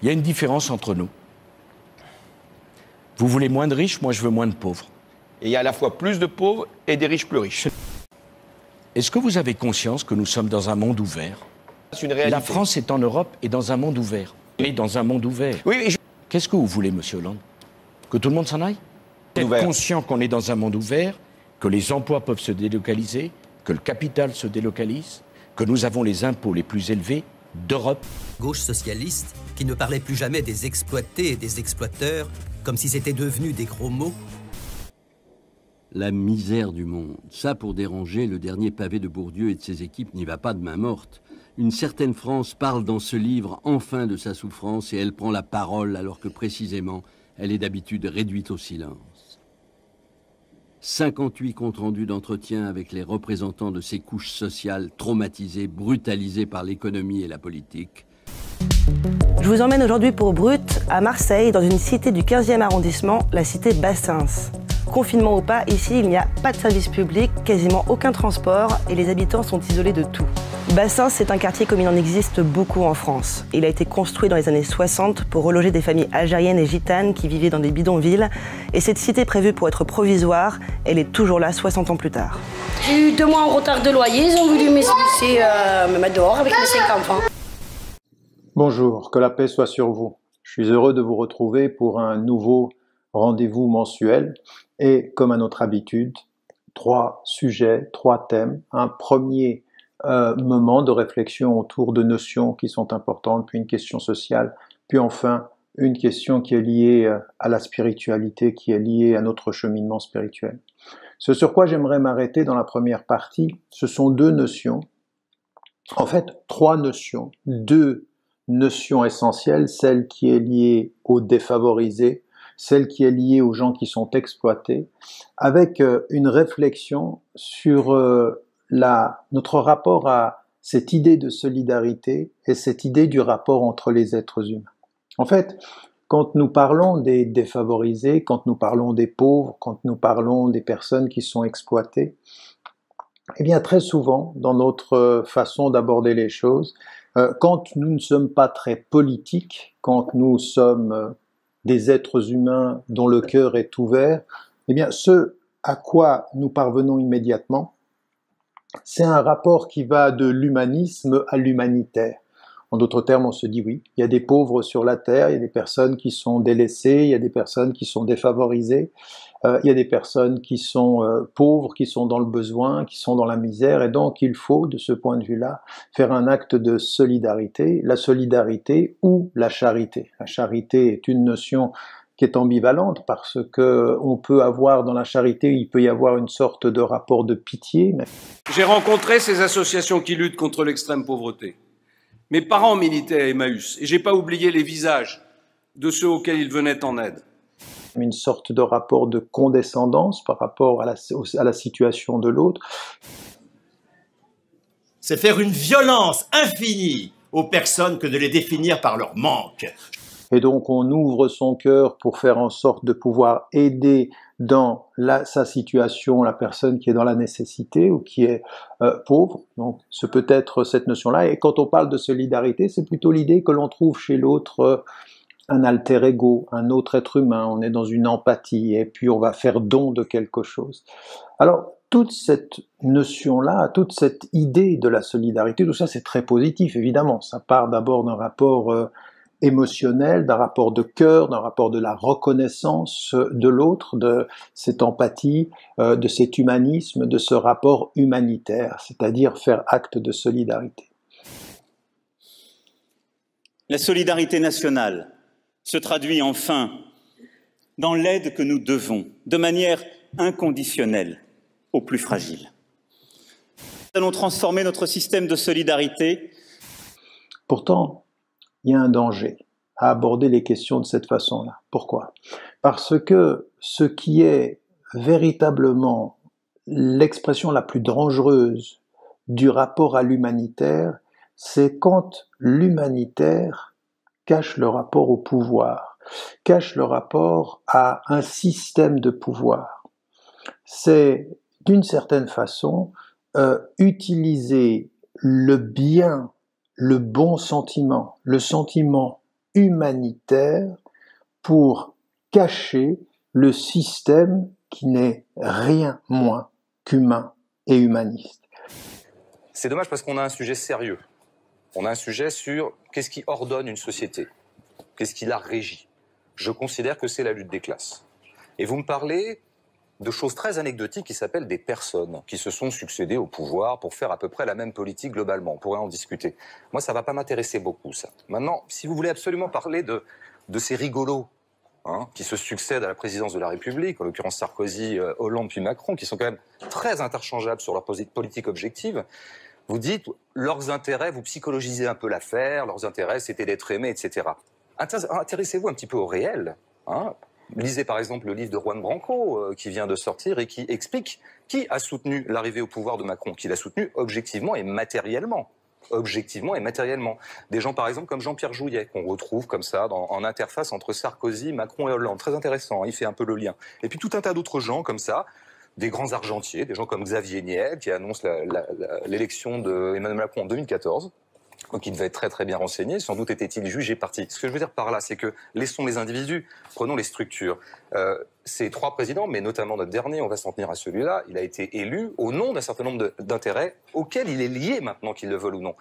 Il y a une différence entre nous. Vous voulez moins de riches, moi je veux moins de pauvres. Et il y a à la fois plus de pauvres et des riches plus riches. Est-ce que vous avez conscience que nous sommes dans un monde ouvert? C'est une réalité. La France est en Europe et dans un monde ouvert. Et dans un monde ouvert. Oui, Qu'est-ce que vous voulez, monsieur Hollande? Que tout le monde s'en aille? Vous êtes conscient qu'on est dans un monde ouvert, que les emplois peuvent se délocaliser, que le capital se délocalise, que nous avons les impôts les plus élevés d'Europe. Gauche socialiste qui ne parlait plus jamais des exploités et des exploiteurs, comme si c'était devenu des gros mots. La misère du monde. Ça, pour déranger, le dernier pavé de Bourdieu et de ses équipes n'y va pas de main morte. Une certaine France parle dans ce livre enfin de sa souffrance et elle prend la parole alors que précisément, elle est d'habitude réduite au silence. 58 comptes rendus d'entretien avec les représentants de ces couches sociales traumatisées, brutalisées par l'économie et la politique. Je vous emmène aujourd'hui pour Brut, à Marseille, dans une cité du 15e arrondissement, la cité Bassins. Confinement ou pas, ici, il n'y a pas de service public, quasiment aucun transport et les habitants sont isolés de tout. Bassins, c'est un quartier comme il en existe beaucoup en France. Il a été construit dans les années 60 pour reloger des familles algériennes et gitanes qui vivaient dans des bidonvilles. Et cette cité prévue pour être provisoire, elle est toujours là 60 ans plus tard. J'ai eu 2 mois en retard de loyer, ils ont voulu me mettre dehors avec mes 5 enfants. Bonjour, que la paix soit sur vous. Je suis heureux de vous retrouver pour un nouveau rendez-vous mensuel et, comme à notre habitude, 3 sujets, 3 thèmes. Un premier moment de réflexion autour de notions qui sont importantes, puis une question sociale, puis enfin une question qui est liée à la spiritualité, qui est liée à notre cheminement spirituel. Ce sur quoi j'aimerais m'arrêter dans la première partie, ce sont 2 notions, en fait 3 notions, 2 notions essentielles, celle qui est liée aux défavorisés, celle qui est liée aux gens qui sont exploités, avec une réflexion sur notre rapport à cette idée de solidarité et cette idée du rapport entre les êtres humains. En fait, quand nous parlons des défavorisés, quand nous parlons des pauvres, quand nous parlons des personnes qui sont exploitées, eh bien très souvent, dans notre façon d'aborder les choses, quand nous ne sommes pas très politiques, quand nous sommes des êtres humains dont le cœur est ouvert, eh bien ce à quoi nous parvenons immédiatement, c'est un rapport qui va de l'humanisme à l'humanitaire. En d'autres termes, on se dit oui, il y a des pauvres sur la terre, il y a des personnes qui sont délaissées, il y a des personnes qui sont défavorisées, il y a des personnes qui sont pauvres, qui sont dans le besoin, qui sont dans la misère, et donc il faut, de ce point de vue-là, faire un acte de solidarité, la solidarité ou la charité. La charité est une notion qui est ambivalente parce que on peut avoir dans la charité, il peut y avoir une sorte de rapport de pitié. J'ai rencontré ces associations qui luttent contre l'extrême pauvreté. Mes parents militaient à Emmaüs et j'ai pas oublié les visages de ceux auxquels ils venaient en aide. Une sorte de rapport de condescendance par rapport à la situation de l'autre. C'est faire une violence infinie aux personnes que de les définir par leur manque. Et donc on ouvre son cœur pour faire en sorte de pouvoir aider dans sa situation la personne qui est dans la nécessité ou qui est pauvre. Donc ce peut être cette notion-là. Et quand on parle de solidarité, c'est plutôt l'idée que l'on trouve chez l'autre un alter ego, un autre être humain. On est dans une empathie et puis on va faire don de quelque chose. Alors toute cette notion-là, toute cette idée de la solidarité, tout ça c'est très positif évidemment. Ça part d'abord d'un rapport émotionnel, d'un rapport de cœur, d'un rapport de la reconnaissance de l'autre, de cette empathie, de cet humanisme, de ce rapport humanitaire, c'est-à-dire faire acte de solidarité. La solidarité nationale se traduit enfin dans l'aide que nous devons, de manière inconditionnelle, aux plus fragiles. Nous allons transformer notre système de solidarité. Pourtant, il y a un danger à aborder les questions de cette façon-là. Pourquoi? Parce que ce qui est véritablement l'expression la plus dangereuse du rapport à l'humanitaire, c'est quand l'humanitaire cache le rapport au pouvoir, cache le rapport à un système de pouvoir. C'est, d'une certaine façon, utiliser le bien, le bon sentiment, le sentiment humanitaire pour cacher le système qui n'est rien moins qu'humain et humaniste. C'est dommage parce qu'on a un sujet sérieux. On a un sujet sur qu'est-ce qui ordonne une société, qu'est-ce qui la régit. Je considère que c'est la lutte des classes. Et vous me parlez de choses très anecdotiques qui s'appellent des personnes qui se sont succédées au pouvoir pour faire à peu près la même politique globalement. On pourrait en discuter. Moi, ça ne va pas m'intéresser beaucoup, ça. Maintenant, si vous voulez absolument parler de ces rigolos qui se succèdent à la présidence de la République, en l'occurrence Sarkozy, Hollande puis Macron, qui sont quand même très interchangeables sur leur politique objective, vous dites leurs intérêts, vous psychologisez un peu l'affaire, leurs intérêts c'était d'être aimé, etc. Intéressez-vous un petit peu au réel. Lisez par exemple le livre de Juan Branco qui vient de sortir et qui explique qui a soutenu l'arrivée au pouvoir de Macron, qui l'a soutenu objectivement et matériellement. Objectivement et matériellement. Des gens par exemple comme Jean-Pierre Jouyet, qu'on retrouve comme ça en interface entre Sarkozy, Macron et Hollande. Très intéressant, il fait un peu le lien. Et puis tout un tas d'autres gens comme ça, des grands argentiers, des gens comme Xavier Niel qui annonce l'élection d'Emmanuel Macron en 2014. Donc il devait être très très bien renseigné, sans doute était-il jugé parti. Ce que je veux dire par là, c'est que laissons les individus, prenons les structures. Ces trois présidents, mais notamment notre dernier, on va s'en tenir à celui-là, il a été élu au nom d'un certain nombre d'intérêts auxquels il est lié maintenant, qu'ils le veulent ou non.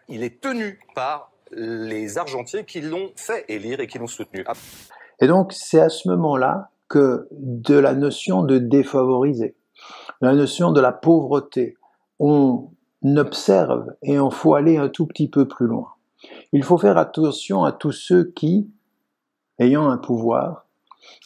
Il est tenu par les argentiers qui l'ont fait élire et qui l'ont soutenu. Et donc c'est à ce moment-là que de la notion de défavorisé, la notion de la pauvreté, on observe et on faut aller un tout petit peu plus loin. Il faut faire attention à tous ceux qui, ayant un pouvoir,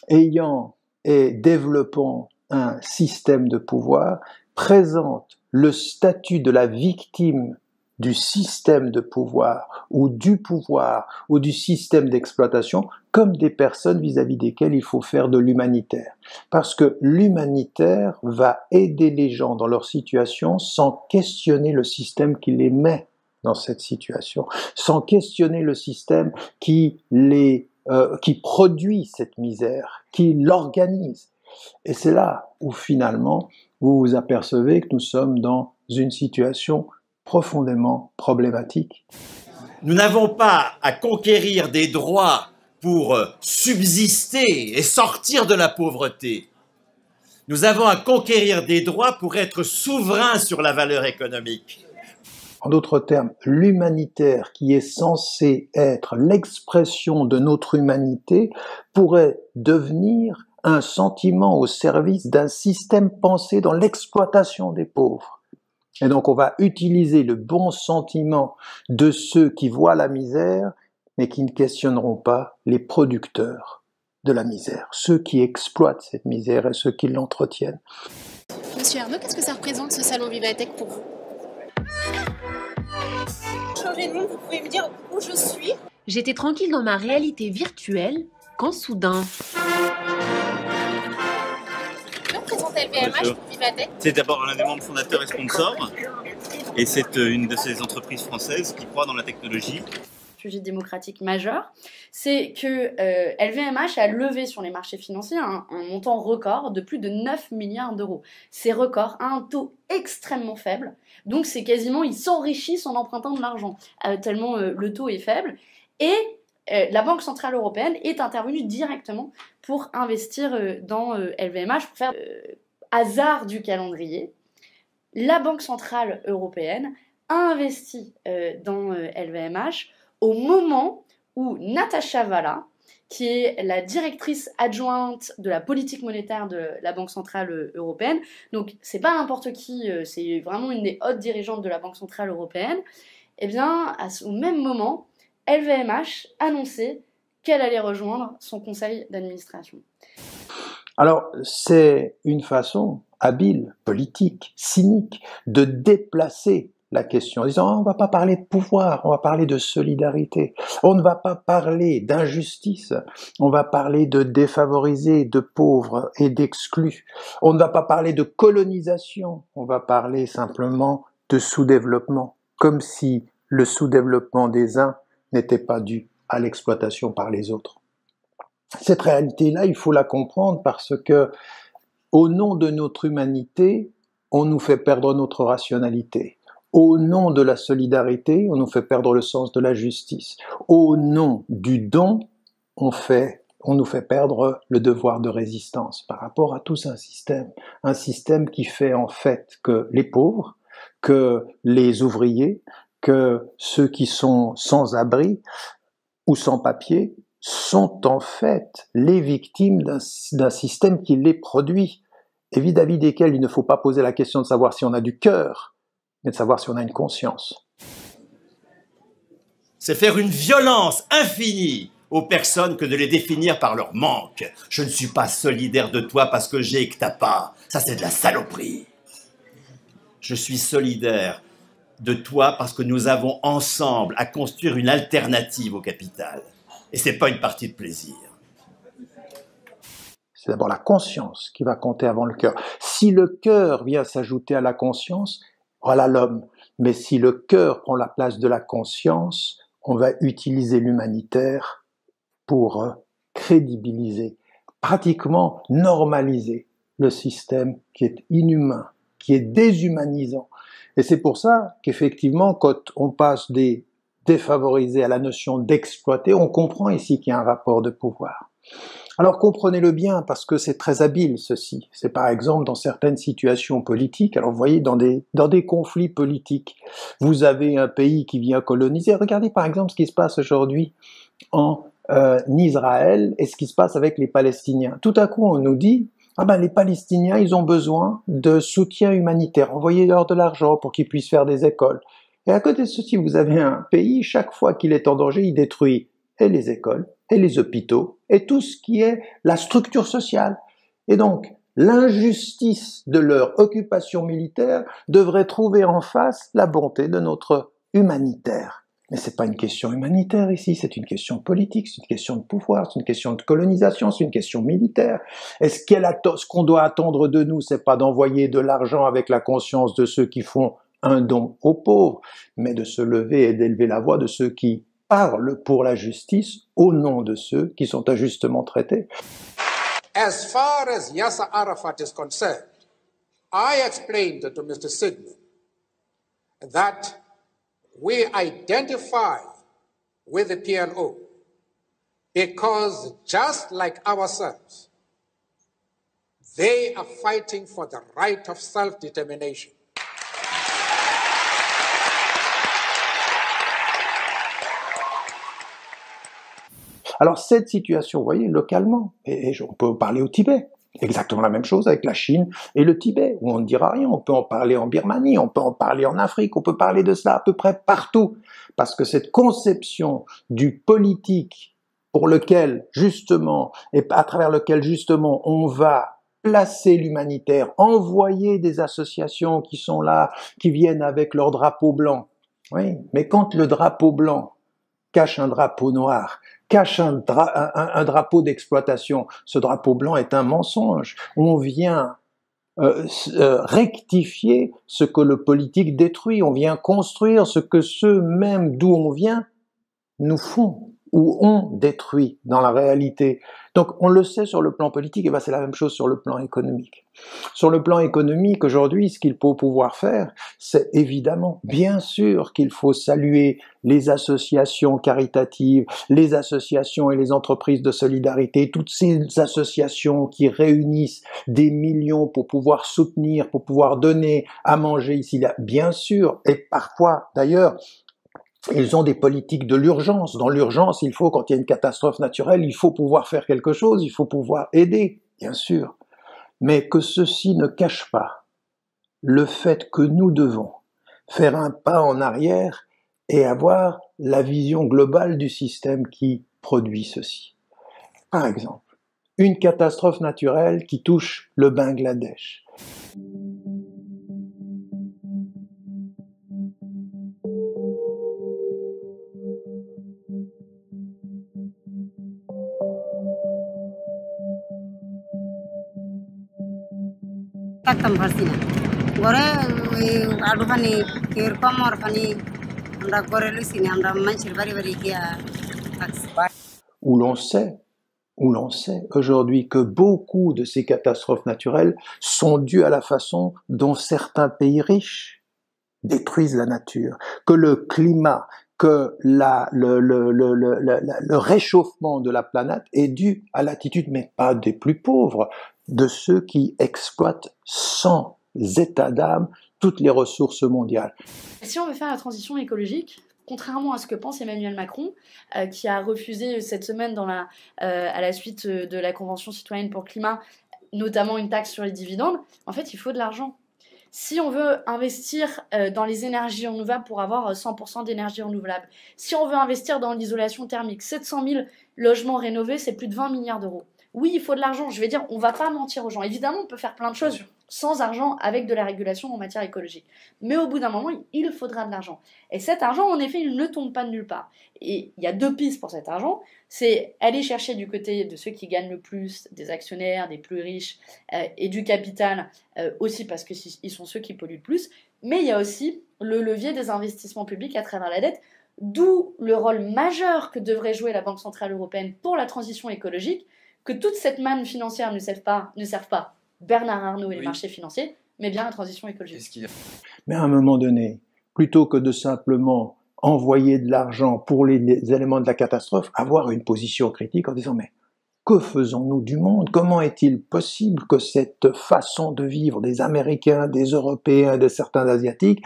ayant et développant un système de pouvoir, présentent le statut de la victime du système de pouvoir ou du système d'exploitation comme des personnes vis-à-vis desquelles il faut faire de l'humanitaire. Parce que l'humanitaire va aider les gens dans leur situation sans questionner le système qui les met dans cette situation, sans questionner le système qui produit cette misère, qui l'organise. Et c'est là où finalement vous vous apercevez que nous sommes dans une situation profondément problématique. Nous n'avons pas à conquérir des droits pour subsister et sortir de la pauvreté. Nous avons à conquérir des droits pour être souverains sur la valeur économique. En d'autres termes, l'humanitaire qui est censé être l'expression de notre humanité pourrait devenir un sentiment au service d'un système pensé dans l'exploitation des pauvres. Et donc on va utiliser le bon sentiment de ceux qui voient la misère, mais qui ne questionneront pas les producteurs de la misère, ceux qui exploitent cette misère et ceux qui l'entretiennent. Monsieur Arnaud, qu'est-ce que ça représente ce salon Vivatech pour vous? Changez de nom, vous pouvez me dire où je suis? J'étais tranquille dans ma réalité virtuelle quand soudain... LVMH pour Vivatech. C'est d'abord l'un des membres fondateurs et sponsors, et c'est une de ces entreprises françaises qui croit dans la technologie. Sujet démocratique majeur, c'est que LVMH a levé sur les marchés financiers un montant record de plus de 9 milliards d'euros. C'est record à un taux extrêmement faible, donc c'est quasiment, ils s'enrichissent en empruntant de l'argent, tellement le taux est faible. Et la Banque Centrale Européenne est intervenue directement pour investir dans LVMH, pour faire hasard du calendrier. La Banque Centrale Européenne a investi dans LVMH au moment où Natasha Valla, qui est la directrice adjointe de la politique monétaire de la Banque Centrale Européenne, donc c'est pas n'importe qui, c'est vraiment une des hautes dirigeantes de la Banque Centrale Européenne, et bien au même moment, LVMH annonçait qu'elle allait rejoindre son conseil d'administration. Alors, c'est une façon habile, politique, cynique, de déplacer la question en disant « on ne va pas parler de pouvoir, on va parler de solidarité, on ne va pas parler d'injustice, on va parler de défavorisés, de pauvres et d'exclus, on ne va pas parler de colonisation, on va parler simplement de sous-développement, comme si le sous-développement des uns n'était pas dû à l'exploitation par les autres. » Cette réalité-là, il faut la comprendre parce que, au nom de notre humanité, on nous fait perdre notre rationalité. Au nom de la solidarité, on nous fait perdre le sens de la justice. Au nom du don, on nous fait perdre le devoir de résistance par rapport à tout un système qui fait en fait que les pauvres, que les ouvriers, que ceux qui sont sans abri ou sans papier sont en fait les victimes d'un système qui les produit et vis-à-vis desquels il ne faut pas poser la question de savoir si on a du cœur, mais de savoir si on a une conscience. C'est faire une violence infinie aux personnes que de les définir par leur manque. Je ne suis pas solidaire de toi parce que j'ai et que t'as pas. Ça, c'est de la saloperie. Je suis solidaire de toi parce que nous avons ensemble à construire une alternative au capital. Et c'est pas une partie de plaisir. C'est d'abord la conscience qui va compter avant le cœur. Si le cœur vient s'ajouter à la conscience, voilà l'homme. Mais si le cœur prend la place de la conscience, on va utiliser l'humanitaire pour crédibiliser, pratiquement normaliser le système qui est inhumain, qui est déshumanisant. Et c'est pour ça qu'effectivement, quand on passe des défavorisés à la notion d'exploiter, on comprend ici qu'il y a un rapport de pouvoir. Alors comprenez-le bien, parce que c'est très habile ceci. C'est par exemple dans certaines situations politiques, alors vous voyez dans des conflits politiques, vous avez un pays qui vient coloniser. Regardez par exemple ce qui se passe aujourd'hui en Israël et ce qui se passe avec les Palestiniens. Tout à coup on nous dit, ah ben les Palestiniens ils ont besoin de soutien humanitaire, envoyez-leur de l'argent pour qu'ils puissent faire des écoles. Et à côté de ceci, vous avez un pays, chaque fois qu'il est en danger, il détruit et les écoles, et les hôpitaux, et tout ce qui est la structure sociale. Et donc, l'injustice de leur occupation militaire devrait trouver en face la bonté de notre humanitaire. Mais c'est pas une question humanitaire ici, c'est une question politique, c'est une question de pouvoir, c'est une question de colonisation, c'est une question militaire. Est-ce ce qu'on doit attendre de nous, c'est pas d'envoyer de l'argent avec la conscience de ceux qui font un don aux pauvres, mais de se lever et d'élever la voix de ceux qui parlent pour la justice au nom de ceux qui sont injustement traités. As far as Yasser Arafat is concerned, I explained to Mr. Sidney that we identify with the PLO because just like ourselves, they are fighting for the right of self-determination. Alors cette situation, vous voyez, localement, et on peut parler au Tibet, exactement la même chose avec la Chine et le Tibet, où on ne dira rien, on peut en parler en Birmanie, on peut en parler en Afrique, on peut parler de cela à peu près partout, parce que cette conception du politique pour lequel, justement, et à travers lequel, justement, on va placer l'humanitaire, envoyer des associations qui sont là, qui viennent avec leur drapeau blanc, oui, mais quand le drapeau blanc cache un drapeau noir, cache un drapeau d'exploitation. Ce drapeau blanc est un mensonge. On vient rectifier ce que le politique détruit. On vient construire ce que ceux même d'où on vient nous font ou ont détruit dans la réalité. Donc on le sait sur le plan politique, et bien c'est la même chose sur le plan économique. Sur le plan économique, aujourd'hui, ce qu'il faut pouvoir faire, c'est évidemment, bien sûr qu'il faut saluer les associations caritatives, les associations et les entreprises de solidarité, toutes ces associations qui réunissent des millions pour pouvoir soutenir, pour pouvoir donner à manger ici, là, bien sûr, et parfois d'ailleurs, ils ont des politiques de l'urgence. Dans l'urgence, il faut, quand il y a une catastrophe naturelle, il faut pouvoir faire quelque chose, il faut pouvoir aider, bien sûr. Mais que ceci ne cache pas le fait que nous devons faire un pas en arrière et avoir la vision globale du système qui produit ceci. Par exemple, une catastrophe naturelle qui touche le Bangladesh. থাকতাম পারছি না ঘরে ওই আলু পানি কিরকম আর পানি আমরা ঘরে লইছি না আমরা মানুষের বাড়ি বাড়ি গিয়া থাকছি Où l'on sait aujourd'hui que beaucoup de ces catastrophes naturelles sont dues à la façon dont certains pays riches détruisent la nature, que le climat, que le réchauffement de la planète est dû à l'attitude, mais pas des plus pauvres, de ceux qui exploitent sans état d'âme toutes les ressources mondiales. Si on veut faire la transition écologique, contrairement à ce que pense Emmanuel Macron, qui a refusé cette semaine à la suite de la Convention citoyenne pour le climat, notamment une taxe sur les dividendes, en fait, il faut de l'argent. Si on veut investir dans les énergies renouvelables pour avoir 100% d'énergie renouvelable, si on veut investir dans l'isolation thermique, 700 000 logements rénovés, c'est plus de 20 milliards d'euros. Oui, il faut de l'argent. Je vais dire, on ne va pas mentir aux gens. Évidemment, on peut faire plein de choses sans argent avec de la régulation en matière écologique. Mais au bout d'un moment, il faudra de l'argent. Et cet argent, en effet, il ne tombe pas de nulle part. Et il y a deux pistes pour cet argent. C'est aller chercher du côté de ceux qui gagnent le plus, des actionnaires, des plus riches et du capital aussi parce qu'ils sont ceux qui polluent le plus. Mais il y a aussi le levier des investissements publics à travers la dette, d'où le rôle majeur que devrait jouer la Banque Centrale Européenne pour la transition écologique, que toute cette manne financière ne serve pas Bernard Arnault et les marchés financiers, mais bien la transition écologique. Mais à un moment donné, plutôt que de simplement envoyer de l'argent pour les éléments de la catastrophe, avoir une position critique en disant « mais que faisons-nous du monde? Comment est-il possible que cette façon de vivre des Américains, des Européens, de certains Asiatiques,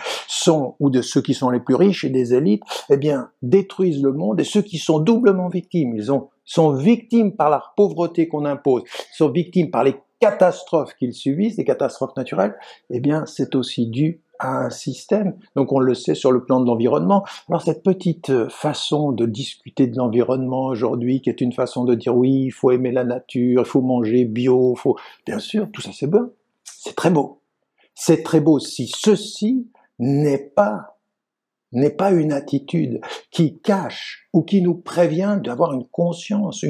ou de ceux qui sont les plus riches et des élites, eh bien, détruisent le monde, et ceux qui sont doublement victimes, sont victimes par la pauvreté qu'on impose, sont victimes par les catastrophes qu'ils subissent, les catastrophes naturelles, eh bien, c'est aussi dû à un système. Donc on le sait sur le plan de l'environnement. Alors cette petite façon de discuter de l'environnement aujourd'hui, qui est une façon de dire oui, il faut aimer la nature, il faut manger bio, bien sûr, tout ça c'est bon, c'est très beau. C'est très beau si ceci n'est pas une attitude qui cache ou qui nous prévient d'avoir une conscience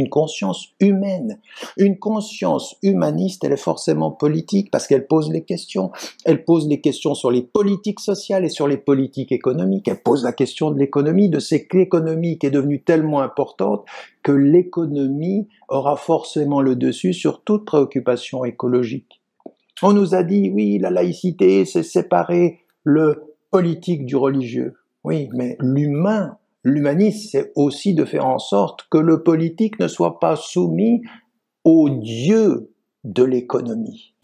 humaine. Une conscience humaniste, elle est forcément politique parce qu'elle pose les questions. Elle pose les questions sur les politiques sociales et sur les politiques économiques. Elle pose la question de l'économie, de c'est que l'économie qui est devenue tellement importante que l'économie aura forcément le dessus sur toute préoccupation écologique. On nous a dit, oui, la laïcité, c'est séparer le politique du religieux. Oui, mais l'humanisme, c'est aussi de faire en sorte que le politique ne soit pas soumis au dieu de l'économie.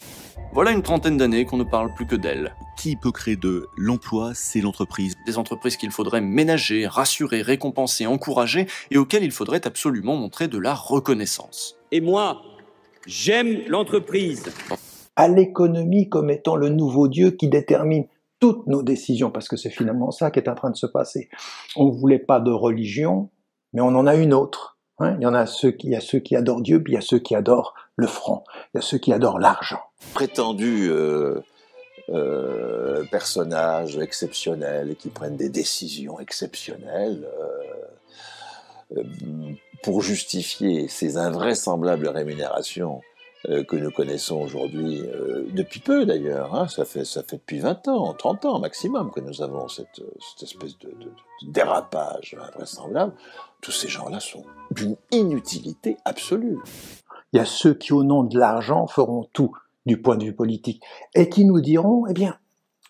Voilà une trentaine d'années qu'on ne parle plus que d'elle. Qui peut créer de l'emploi? C'est l'entreprise. Des entreprises qu'il faudrait ménager, rassurer, récompenser, encourager et auxquelles il faudrait absolument montrer de la reconnaissance. Et moi, j'aime l'entreprise. À l'économie comme étant le nouveau dieu qui détermine toutes nos décisions, parce que c'est finalement ça qui est en train de se passer. On ne voulait pas de religion, mais on en a une autre. Il y a ceux qui adorent Dieu, puis il y a ceux qui adorent le franc, il y a ceux qui adorent l'argent. Prétendus personnages exceptionnels qui prennent des décisions exceptionnelles pour justifier ces invraisemblables rémunérations que nous connaissons aujourd'hui, depuis peu d'ailleurs, hein, ça fait depuis 20 ans, 30 ans maximum que nous avons cette espèce de dérapage invraisemblable. Tous ces gens-là sont d'une inutilité absolue. Il y a ceux qui, au nom de l'argent, feront tout du point de vue politique, et qui nous diront, eh bien,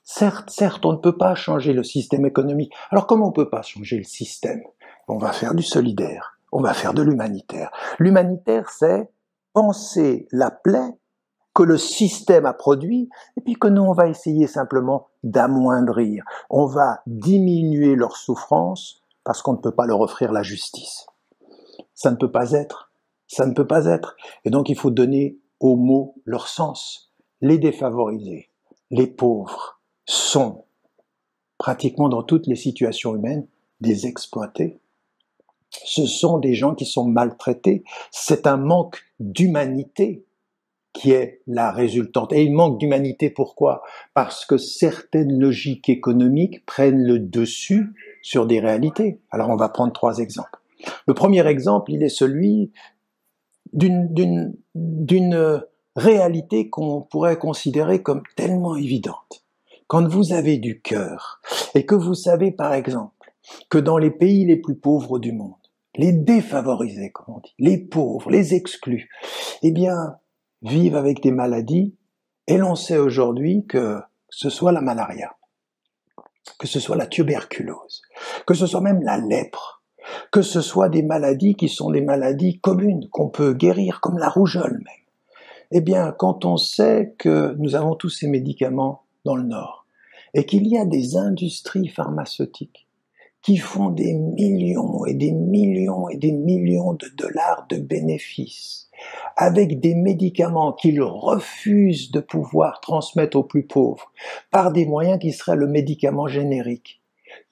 certes, on ne peut pas changer le système économique. Alors comment on ne peut pas changer le système? On va faire du solidaire, on va faire de l'humanitaire. L'humanitaire, c'est penser la plaie que le système a produit, et puis que nous, on va essayer simplement d'amoindrir. On va diminuer leur souffrance parce qu'on ne peut pas leur offrir la justice. Ça ne peut pas être. Ça ne peut pas être. Et donc, il faut donner aux mots leur sens. Les défavorisés, les pauvres, sont pratiquement dans toutes les situations humaines des exploités. Ce sont des gens qui sont maltraités. C'est un manque d'humanité qui est la résultante. Et il manque d'humanité, pourquoi? Parce que certaines logiques économiques prennent le dessus sur des réalités. Alors on va prendre 3 exemples. Le premier exemple, il est celui d'une réalité qu'on pourrait considérer comme tellement évidente. Quand vous avez du cœur et que vous savez par exemple que dans les pays les plus pauvres du monde, les défavorisés, comme on dit, les pauvres, les exclus, eh bien, vivent avec des maladies, et l'on sait aujourd'hui que ce soit la malaria, que ce soit la tuberculose, que ce soit même la lèpre, que ce soit des maladies qui sont des maladies communes, qu'on peut guérir, comme la rougeole même. Eh bien, quand on sait que nous avons tous ces médicaments dans le Nord, et qu'il y a des industries pharmaceutiques qui font des millions et des millions et des millions de dollars de bénéfices, avec des médicaments qu'ils refusent de pouvoir transmettre aux plus pauvres, par des moyens qui seraient le médicament générique.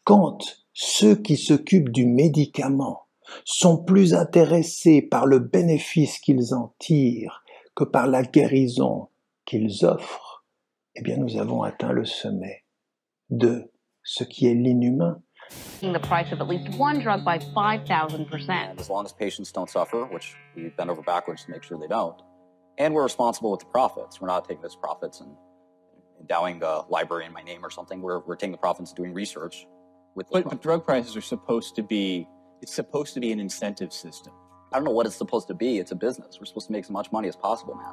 Quand ceux qui s'occupent du médicament sont plus intéressés par le bénéfice qu'ils en tirent que par la guérison qu'ils offrent, eh bien nous avons atteint le sommet de ce qui est l'inhumain. The price of at least one drug by 5,000%. As long as patients don't suffer, which we bend over backwards to make sure they don't, and we're responsible with the profits. We're not taking those profits and endowing a library in my name or something. We're taking the profits and doing research with those But drug prices are supposed to be, it's supposed to be an incentive system. I don't know what it's supposed to be. It's a business. We're supposed to make as much money as possible, man.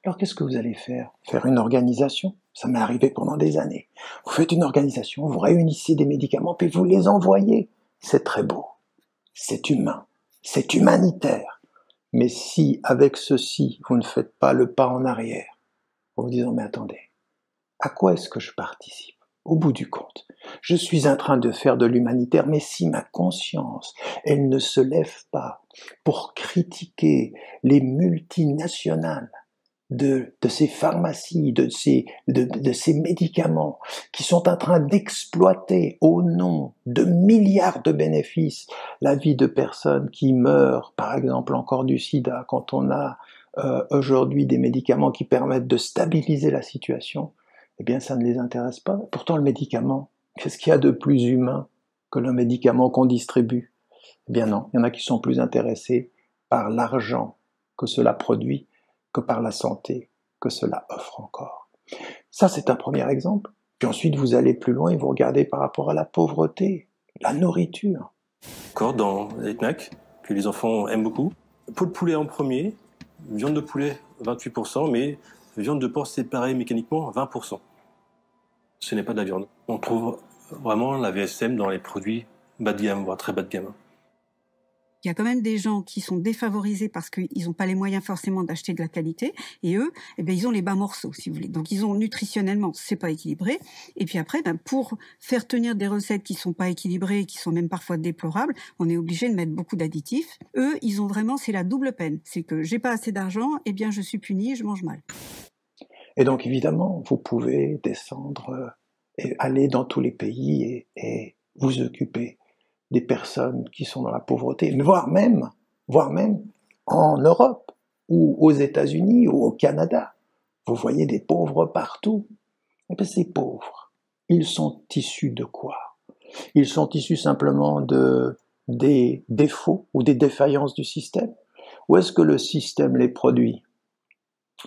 Alors qu'est-ce que vous allez faire? Faire une organisation? Ça m'est arrivé pendant des années. Vous faites une organisation, vous réunissez des médicaments, puis vous les envoyez. C'est très beau, c'est humain, c'est humanitaire. Mais si, avec ceci, vous ne faites pas le pas en arrière, en vous disant, mais attendez, à quoi est-ce que je participe? Au bout du compte, je suis en train de faire de l'humanitaire, mais si ma conscience, elle ne se lève pas pour critiquer les multinationales de ces pharmacies, de ces médicaments qui sont en train d'exploiter au nom de milliards de bénéfices la vie de personnes qui meurent, par exemple encore du sida, quand on a aujourd'hui des médicaments qui permettent de stabiliser la situation, eh bien ça ne les intéresse pas. Pourtant le médicament, qu'est-ce qu'il y a de plus humain que le médicament qu'on distribue? Eh bien non, il y en a qui sont plus intéressés par l'argent que cela produit, que par la santé que cela offre encore. Ça, c'est un premier exemple. Puis ensuite, vous allez plus loin et vous regardez par rapport à la pauvreté, la nourriture. Encore dans les snacks que les enfants aiment beaucoup. Peau de poulet en premier, viande de poulet 28%, mais viande de porc séparée mécaniquement 20%. Ce n'est pas de la viande. On trouve vraiment la VSM dans les produits bas de gamme, voire très bas de gamme. Il y a quand même des gens qui sont défavorisés parce qu'ils n'ont pas les moyens forcément d'acheter de la qualité. Et eux, eh bien, ils ont les bas morceaux, si vous voulez. Donc, ils ont nutritionnellement, c'est pas équilibré. Et puis après, ben, pour faire tenir des recettes qui sont pas équilibrées, qui sont même parfois déplorables, on est obligé de mettre beaucoup d'additifs. Eux, ils ont vraiment, c'est la double peine. C'est que j'ai pas assez d'argent, eh bien, je suis puni, je mange mal. Et donc, évidemment, vous pouvez descendre et aller dans tous les pays et vous occuper des personnes qui sont dans la pauvreté, voire même en Europe, ou aux États-Unis, ou au Canada. Vous voyez des pauvres partout. Et bien ces pauvres, ils sont issus de quoi? Ils sont issus simplement des défauts ou des défaillances du système? Ou est-ce que le système les produit?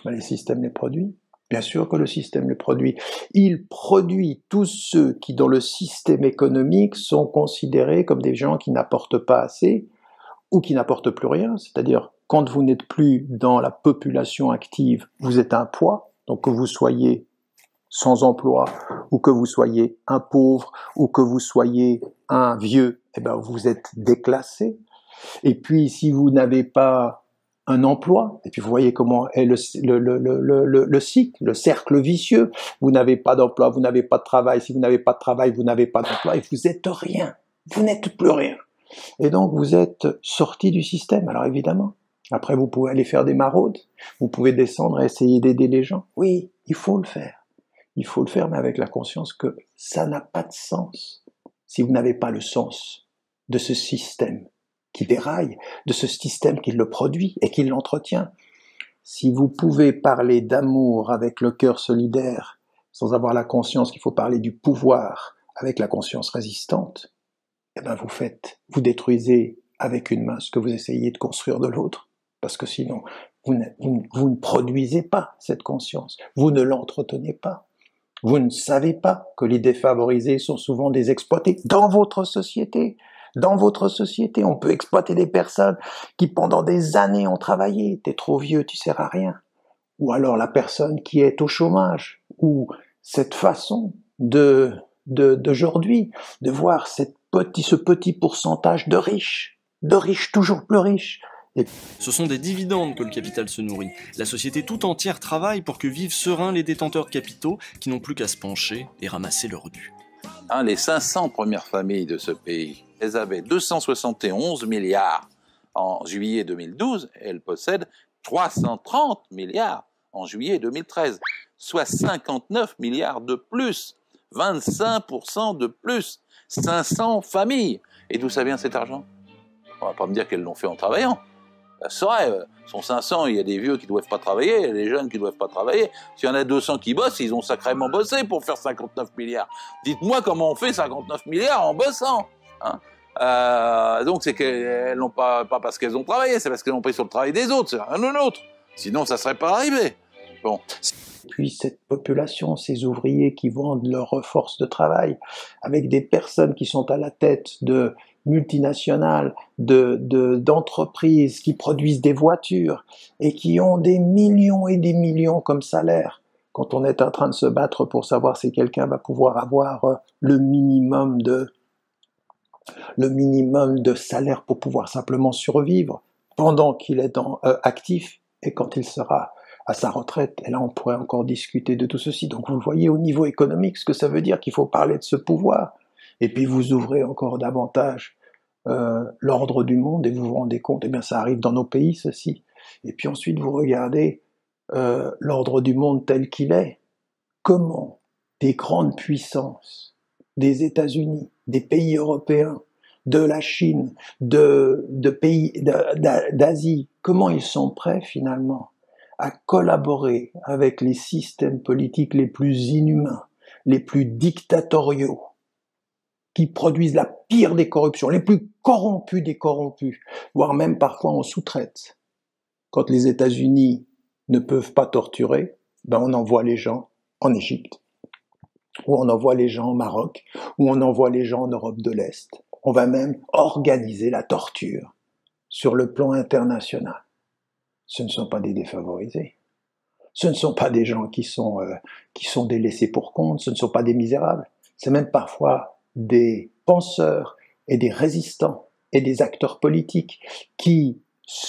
Ben, les systèmes les produisent. Bien sûr que le système les produit. Il produit tous ceux qui, dans le système économique, sont considérés comme des gens qui n'apportent pas assez ou qui n'apportent plus rien. C'est-à-dire, quand vous n'êtes plus dans la population active, vous êtes un poids. Donc que vous soyez sans emploi, ou que vous soyez un pauvre, ou que vous soyez un vieux, eh ben vous êtes déclassé. Et puis, si vous n'avez pas un emploi, et puis vous voyez comment est le cycle, le cercle vicieux. Vous n'avez pas d'emploi, vous n'avez pas de travail. Si vous n'avez pas de travail, vous n'avez pas d'emploi et vous êtes rien. Vous n'êtes plus rien. Et donc vous êtes sorti du système. Alors évidemment, après vous pouvez aller faire des maraudes, vous pouvez descendre et essayer d'aider les gens. Oui, il faut le faire. Il faut le faire, mais avec la conscience que ça n'a pas de sens si vous n'avez pas le sens de ce système qui déraille, de ce système qui le produit et qui l'entretient. Si vous pouvez parler d'amour avec le cœur solidaire, sans avoir la conscience qu'il faut parler du pouvoir avec la conscience résistante, eh ben vous détruisez avec une main ce que vous essayez de construire de l'autre, parce que sinon, vous ne produisez pas cette conscience, vous ne l'entretenez pas. Vous ne savez pas que les défavorisés sont souvent des exploités dans votre société. Dans votre société, on peut exploiter des personnes qui pendant des années ont travaillé. T'es trop vieux, tu sers à rien. Ou alors la personne qui est au chômage. Ou cette façon de d'aujourd'hui, de voir ce petit pourcentage de riches toujours plus riches. Ce sont des dividendes que le capital se nourrit. La société tout entière travaille pour que vivent sereins les détenteurs de capitaux qui n'ont plus qu'à se pencher et ramasser leurs dû. Les 500 premières familles de ce pays, elles avaient 271 milliards en juillet 2012 et elles possèdent 330 milliards en juillet 2013, soit 59 milliards de plus, 25% de plus, 500 familles. Et d'où ça vient cet argent? On va pas me dire qu'elles l'ont fait en travaillant. C'est vrai, sont 500, il y a des vieux qui ne doivent pas travailler, il y a des jeunes qui ne doivent pas travailler. S'il y en a 200 qui bossent, ils ont sacrément bossé pour faire 59 milliards. Dites-moi comment on fait 59 milliards en bossant, hein. Donc c'est qu'elles n'ont pas parce qu'elles ont travaillé, c'est parce qu'elles ont pris sur le travail des autres, c'est rien ou l'autre. Sinon, ça ne serait pas arrivé. Bon. Puis cette population, ces ouvriers qui vendent leur force de travail, avec des personnes qui sont à la tête de multinationales, d'entreprises qui produisent des voitures et qui ont des millions et des millions comme salaire. Quand on est en train de se battre pour savoir si quelqu'un va pouvoir avoir le minimum de salaire pour pouvoir simplement survivre pendant qu'il est actif et quand il sera à sa retraite. Et là, on pourrait encore discuter de tout ceci. Donc, vous voyez au niveau économique ce que ça veut dire qu'il faut parler de ce pouvoir. Et puis, vous ouvrez encore davantage l'ordre du monde et vous vous rendez compte, eh bien, ça arrive dans nos pays, ceci. Et puis ensuite, vous regardez l'ordre du monde tel qu'il est. Comment des grandes puissances, des États-Unis, des pays européens, de la Chine, de pays d'Asie, comment ils sont prêts finalement à collaborer avec les systèmes politiques les plus inhumains, les plus dictatoriaux, qui produisent la pire des corruptions, les plus corrompus des corrompus, voire même parfois en sous-traite. Quand les États-Unis ne peuvent pas torturer, ben on envoie les gens en Égypte, ou on envoie les gens au Maroc, ou on envoie les gens en Europe de l'Est. On va même organiser la torture sur le plan international. Ce ne sont pas des défavorisés. Ce ne sont pas des gens qui sont des laissés pour compte. Ce ne sont pas des misérables. C'est même parfois des penseurs et des résistants et des acteurs politiques qui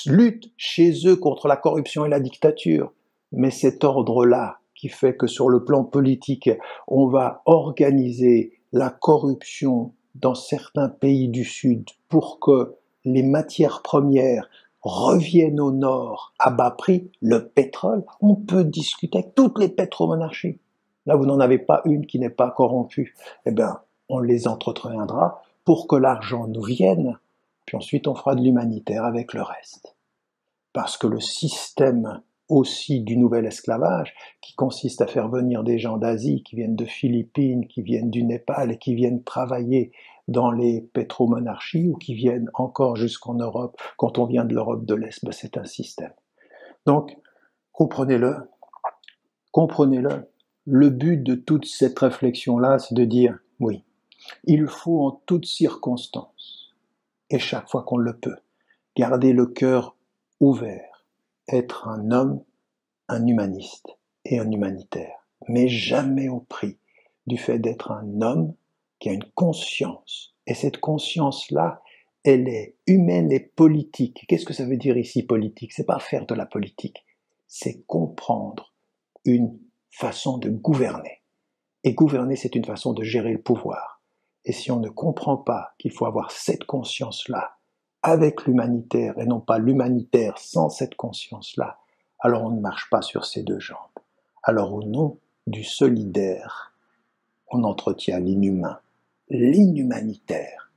luttent chez eux contre la corruption et la dictature. Mais cet ordre-là qui fait que sur le plan politique, on va organiser la corruption dans certains pays du Sud pour que les matières premières reviennent au nord à bas prix, le pétrole, on peut discuter avec toutes les pétromonarchies. Là, vous n'en avez pas une qui n'est pas corrompue. Eh bien, on les entretiendra pour que l'argent nous vienne, puis ensuite on fera de l'humanitaire avec le reste. Parce que le système aussi du nouvel esclavage, qui consiste à faire venir des gens d'Asie, qui viennent de Philippines, qui viennent du Népal et qui viennent travailler dans les pétromonarchies ou qui viennent encore jusqu'en Europe, quand on vient de l'Europe de l'Est, ben c'est un système. Donc, comprenez-le. Le but de toute cette réflexion-là, c'est de dire, oui, il faut en toutes circonstances, et chaque fois qu'on le peut, garder le cœur ouvert, être un homme, un humaniste et un humanitaire, mais jamais au prix du fait d'être un homme qui a une conscience. Et cette conscience-là, elle est humaine et politique. Qu'est-ce que ça veut dire ici politique? C'est pas faire de la politique, c'est comprendre une façon de gouverner. Et gouverner, c'est une façon de gérer le pouvoir. Et si on ne comprend pas qu'il faut avoir cette conscience-là avec l'humanitaire et non pas l'humanitaire sans cette conscience-là, alors on ne marche pas sur ces deux jambes. Alors au nom du solidaire, on entretient l'inhumain, l'inhumanitaire.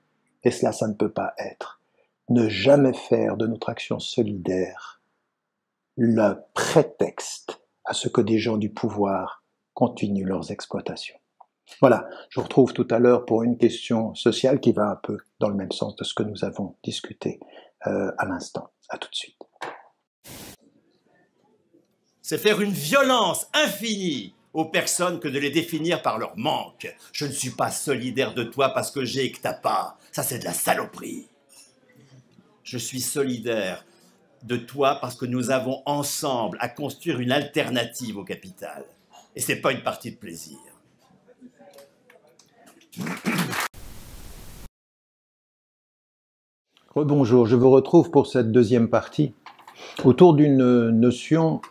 Et cela, ça ne peut pas être. Ne jamais faire de notre action solidaire le prétexte à ce que des gens du pouvoir continuent leurs exploitations. Voilà, je vous retrouve tout à l'heure pour une question sociale qui va un peu dans le même sens de ce que nous avons discuté à l'instant. À tout de suite. C'est faire une violence infinie aux personnes que de les définir par leur manque. Je ne suis pas solidaire de toi parce que j'ai et que t'as pas. Ça, c'est de la saloperie. Je suis solidaire de toi parce que nous avons ensemble à construire une alternative au capital. Et c'est pas une partie de plaisir. Rebonjour, je vous retrouve pour cette deuxième partie autour d'une notion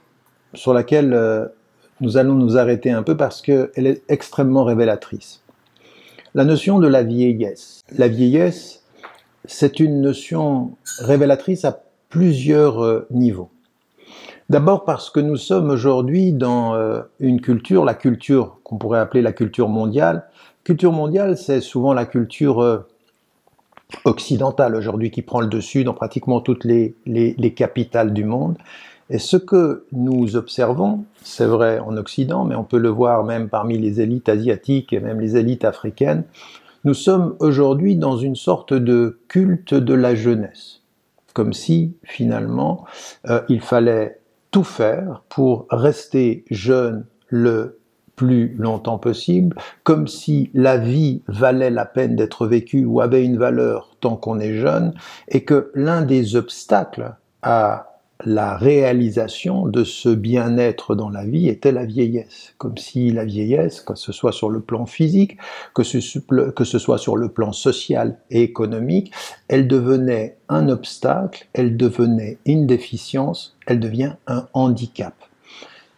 sur laquelle nous allons nous arrêter un peu parce qu'elle est extrêmement révélatrice. La notion de la vieillesse. La vieillesse, c'est une notion révélatrice à plusieurs niveaux. D'abord parce que nous sommes aujourd'hui dans une culture, la culture qu'on pourrait appeler la culture mondiale. Culture mondiale, c'est souvent la culture occidentale aujourd'hui qui prend le dessus dans pratiquement toutes les capitales du monde. Et ce que nous observons, c'est vrai en Occident, mais on peut le voir même parmi les élites asiatiques et même les élites africaines, nous sommes aujourd'hui dans une sorte de culte de la jeunesse. Comme si, finalement, il fallait tout faire pour rester jeune le plus longtemps possible, comme si la vie valait la peine d'être vécue ou avait une valeur tant qu'on est jeune, et que l'un des obstacles à la réalisation de ce bien-être dans la vie était la vieillesse. Comme si la vieillesse, que ce soit sur le plan physique, que ce soit sur le plan social et économique, elle devenait un obstacle, elle devenait une déficience, elle devient un handicap.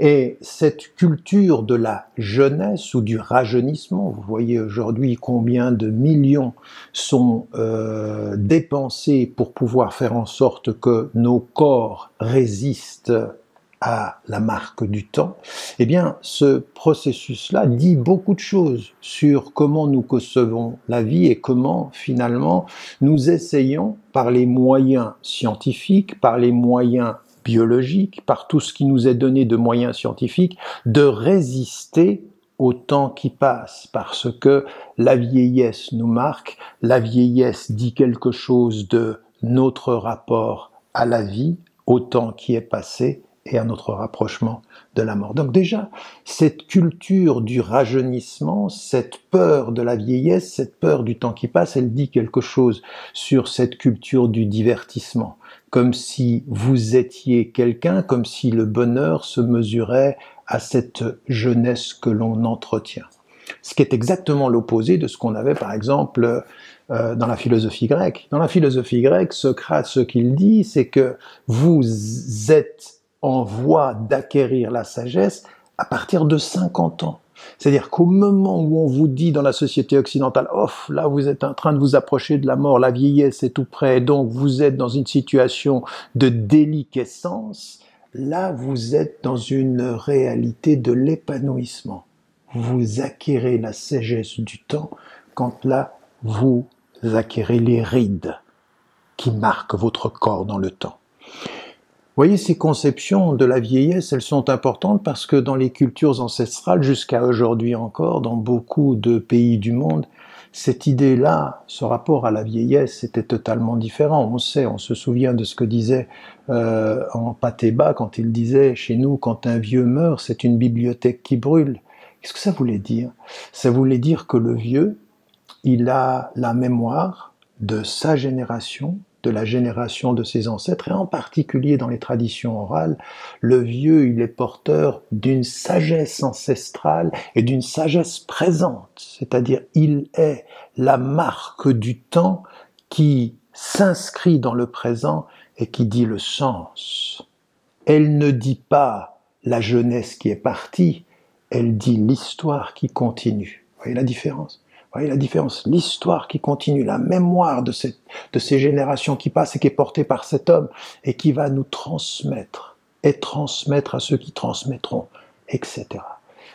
Et cette culture de la jeunesse ou du rajeunissement, vous voyez aujourd'hui combien de millions sont dépensés pour pouvoir faire en sorte que nos corps résistent à la marque du temps, eh bien ce processus-là dit beaucoup de choses sur comment nous concevons la vie et comment finalement nous essayons par les moyens scientifiques, par les moyens biologique, par tout ce qui nous est donné de moyens scientifiques, de résister au temps qui passe, parce que la vieillesse nous marque, la vieillesse dit quelque chose de notre rapport à la vie, au temps qui est passé et à notre rapprochement de la mort. Donc déjà, cette culture du rajeunissement, cette peur de la vieillesse, cette peur du temps qui passe, elle dit quelque chose sur cette culture du divertissement. Comme si vous étiez quelqu'un, comme si le bonheur se mesurait à cette jeunesse que l'on entretient. Ce qui est exactement l'opposé de ce qu'on avait par exemple dans la philosophie grecque. Dans la philosophie grecque, Socrate, ce qu'il dit, c'est que vous êtes en voie d'acquérir la sagesse à partir de 50 ans. C'est-à-dire qu'au moment où on vous dit dans la société occidentale « Off, là vous êtes en train de vous approcher de la mort, la vieillesse est tout près, donc vous êtes dans une situation de déliquescence », là vous êtes dans une réalité de l'épanouissement. Vous acquérez la sagesse du temps quand là vous acquérez les rides qui marquent votre corps dans le temps. Vous voyez, ces conceptions de la vieillesse, elles sont importantes parce que dans les cultures ancestrales, jusqu'à aujourd'hui encore, dans beaucoup de pays du monde, cette idée-là, ce rapport à la vieillesse était totalement différent. On sait, on se souvient de ce que disait en Patéba quand il disait chez nous, quand un vieux meurt, c'est une bibliothèque qui brûle. Qu'est-ce que ça voulait dire? Ça voulait dire que le vieux, il a la mémoire de sa génération, de la génération de ses ancêtres, et en particulier dans les traditions orales, le vieux, il est porteur d'une sagesse ancestrale et d'une sagesse présente, c'est-à-dire il est la marque du temps qui s'inscrit dans le présent et qui dit le sens. Elle ne dit pas la jeunesse qui est partie, elle dit l'histoire qui continue. Vous voyez la différence ? Vous voyez la différence? L'histoire qui continue, la mémoire de ces générations qui passent et qui est portée par cet homme et qui va nous transmettre et transmettre à ceux qui transmettront, etc.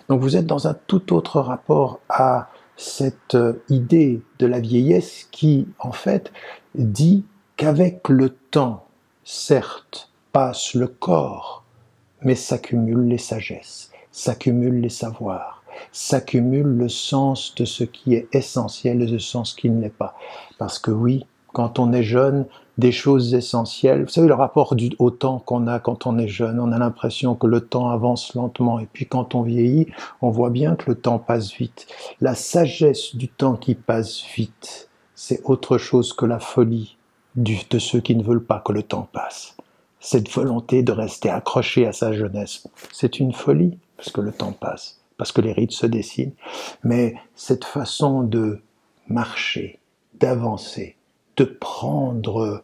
Donc vous êtes dans un tout autre rapport à cette idée de la vieillesse qui, en fait, dit qu'avec le temps, certes, passe le corps, mais s'accumulent les sagesses, s'accumulent les savoirs, s'accumule le sens de ce qui est essentiel et de ce sens qui ne l'est pas. Parce que oui, quand on est jeune, des choses essentielles, vous savez le rapport au temps qu'on a quand on est jeune, on a l'impression que le temps avance lentement et puis quand on vieillit, on voit bien que le temps passe vite. La sagesse du temps qui passe vite, c'est autre chose que la folie de ceux qui ne veulent pas que le temps passe. Cette volonté de rester accroché à sa jeunesse, c'est une folie parce que le temps passe, parce que les rides se dessinent, mais cette façon de marcher, d'avancer, de prendre,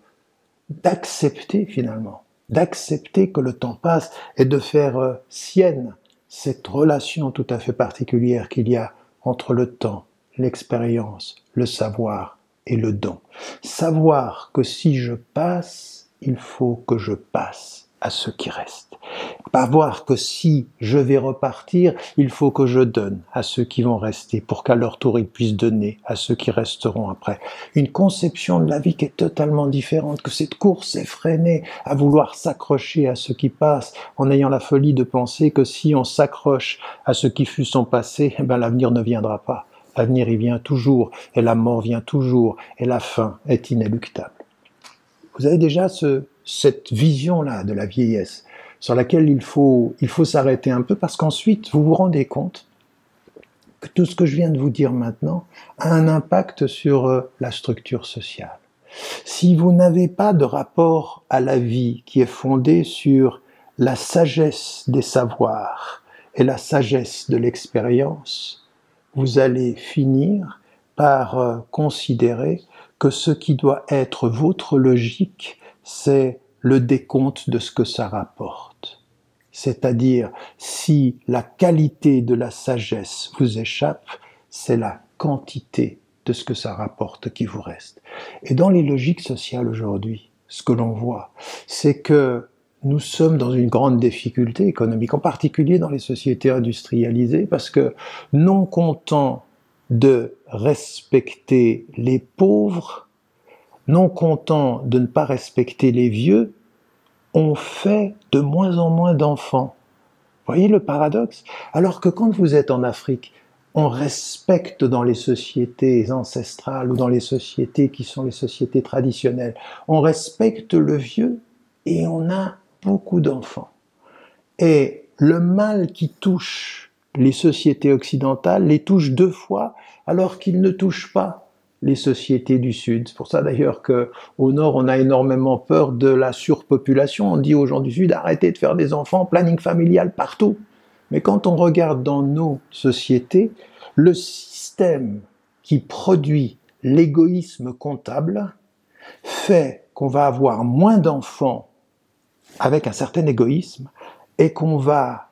d'accepter finalement, d'accepter que le temps passe et de faire sienne cette relation tout à fait particulière qu'il y a entre le temps, l'expérience, le savoir et le don. Savoir que si je passe, il faut que je passe à ceux qui restent. Pas voir que si je vais repartir, il faut que je donne à ceux qui vont rester pour qu'à leur tour ils puissent donner à ceux qui resteront après. Une conception de la vie qui est totalement différente, que cette course effrénée à vouloir s'accrocher à ce qui passe en ayant la folie de penser que si on s'accroche à ce qui fut son passé, eh ben l'avenir ne viendra pas. L'avenir il vient toujours et la mort vient toujours et la fin est inéluctable. Vous avez déjà cette vision-là de la vieillesse sur laquelle il faut s'arrêter un peu parce qu'ensuite vous vous rendez compte que tout ce que je viens de vous dire maintenant a un impact sur la structure sociale. Si vous n'avez pas de rapport à la vie qui est fondé sur la sagesse des savoirs et la sagesse de l'expérience, vous allez finir par considérer que ce qui doit être votre logique, c'est le décompte de ce que ça rapporte. C'est-à-dire, si la qualité de la sagesse vous échappe, c'est la quantité de ce que ça rapporte qui vous reste. Et dans les logiques sociales aujourd'hui, ce que l'on voit, c'est que nous sommes dans une grande difficulté économique, en particulier dans les sociétés industrialisées, parce que non content de respecter les pauvres, non content de ne pas respecter les vieux, on fait de moins en moins d'enfants. Voyez le paradoxe? Alors que quand vous êtes en Afrique, on respecte dans les sociétés ancestrales ou dans les sociétés qui sont les sociétés traditionnelles, on respecte le vieux et on a beaucoup d'enfants. Et le mal qui touche les sociétés occidentales les touche deux fois alors qu'il ne touche pas les sociétés du Sud. C'est pour ça d'ailleurs qu'au Nord, on a énormément peur de la surpopulation. On dit aux gens du Sud, arrêtez de faire des enfants, planning familial partout. Mais quand on regarde dans nos sociétés, le système qui produit l'égoïsme comptable fait qu'on va avoir moins d'enfants avec un certain égoïsme et qu'on va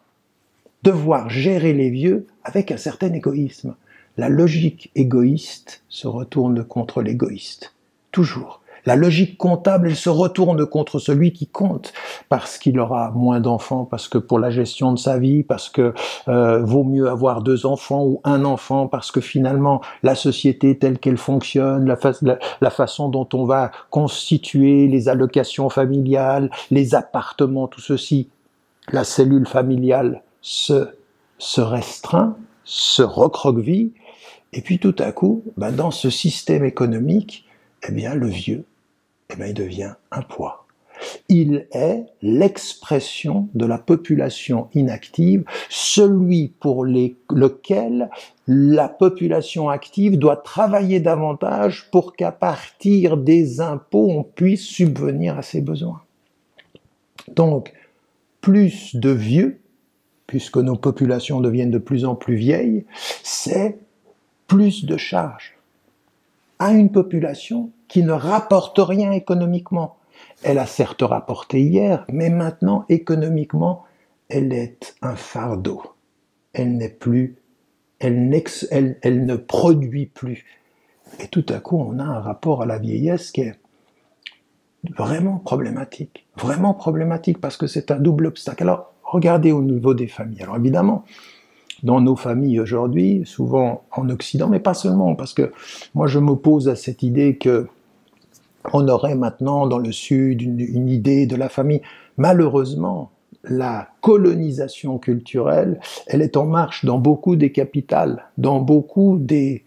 devoir gérer les vieux avec un certain égoïsme. La logique égoïste se retourne contre l'égoïste. Toujours. La logique comptable, elle se retourne contre celui qui compte, parce qu'il aura moins d'enfants, parce que pour la gestion de sa vie, parce que vaut mieux avoir 2 enfants ou 1 enfant, parce que finalement, la société telle qu'elle fonctionne, la façon dont on va constituer les allocations familiales, les appartements, tout ceci, la cellule familiale se restreint, se recroqueville, et puis tout à coup, dans ce système économique, eh bien, le vieux, il devient un poids. Il est l'expression de la population inactive, celui pour lequel la population active doit travailler davantage pour qu'à partir des impôts, on puisse subvenir à ses besoins. Donc, plus de vieux, puisque nos populations deviennent de plus en plus vieilles, c'est plus de charges à une population qui ne rapporte rien économiquement. Elle a certes rapporté hier, mais maintenant, économiquement, elle est un fardeau. Elle n'est plus, elle ne produit plus. Et tout à coup, on a un rapport à la vieillesse qui est vraiment problématique, parce que c'est un double obstacle. Alors, regardez au niveau des familles. Alors évidemment, dans nos familles aujourd'hui, souvent en Occident, mais pas seulement, parce que moi je m'oppose à cette idée que on aurait maintenant dans le Sud une idée de la famille. Malheureusement, la colonisation culturelle, elle est en marche dans beaucoup des capitales, dans beaucoup des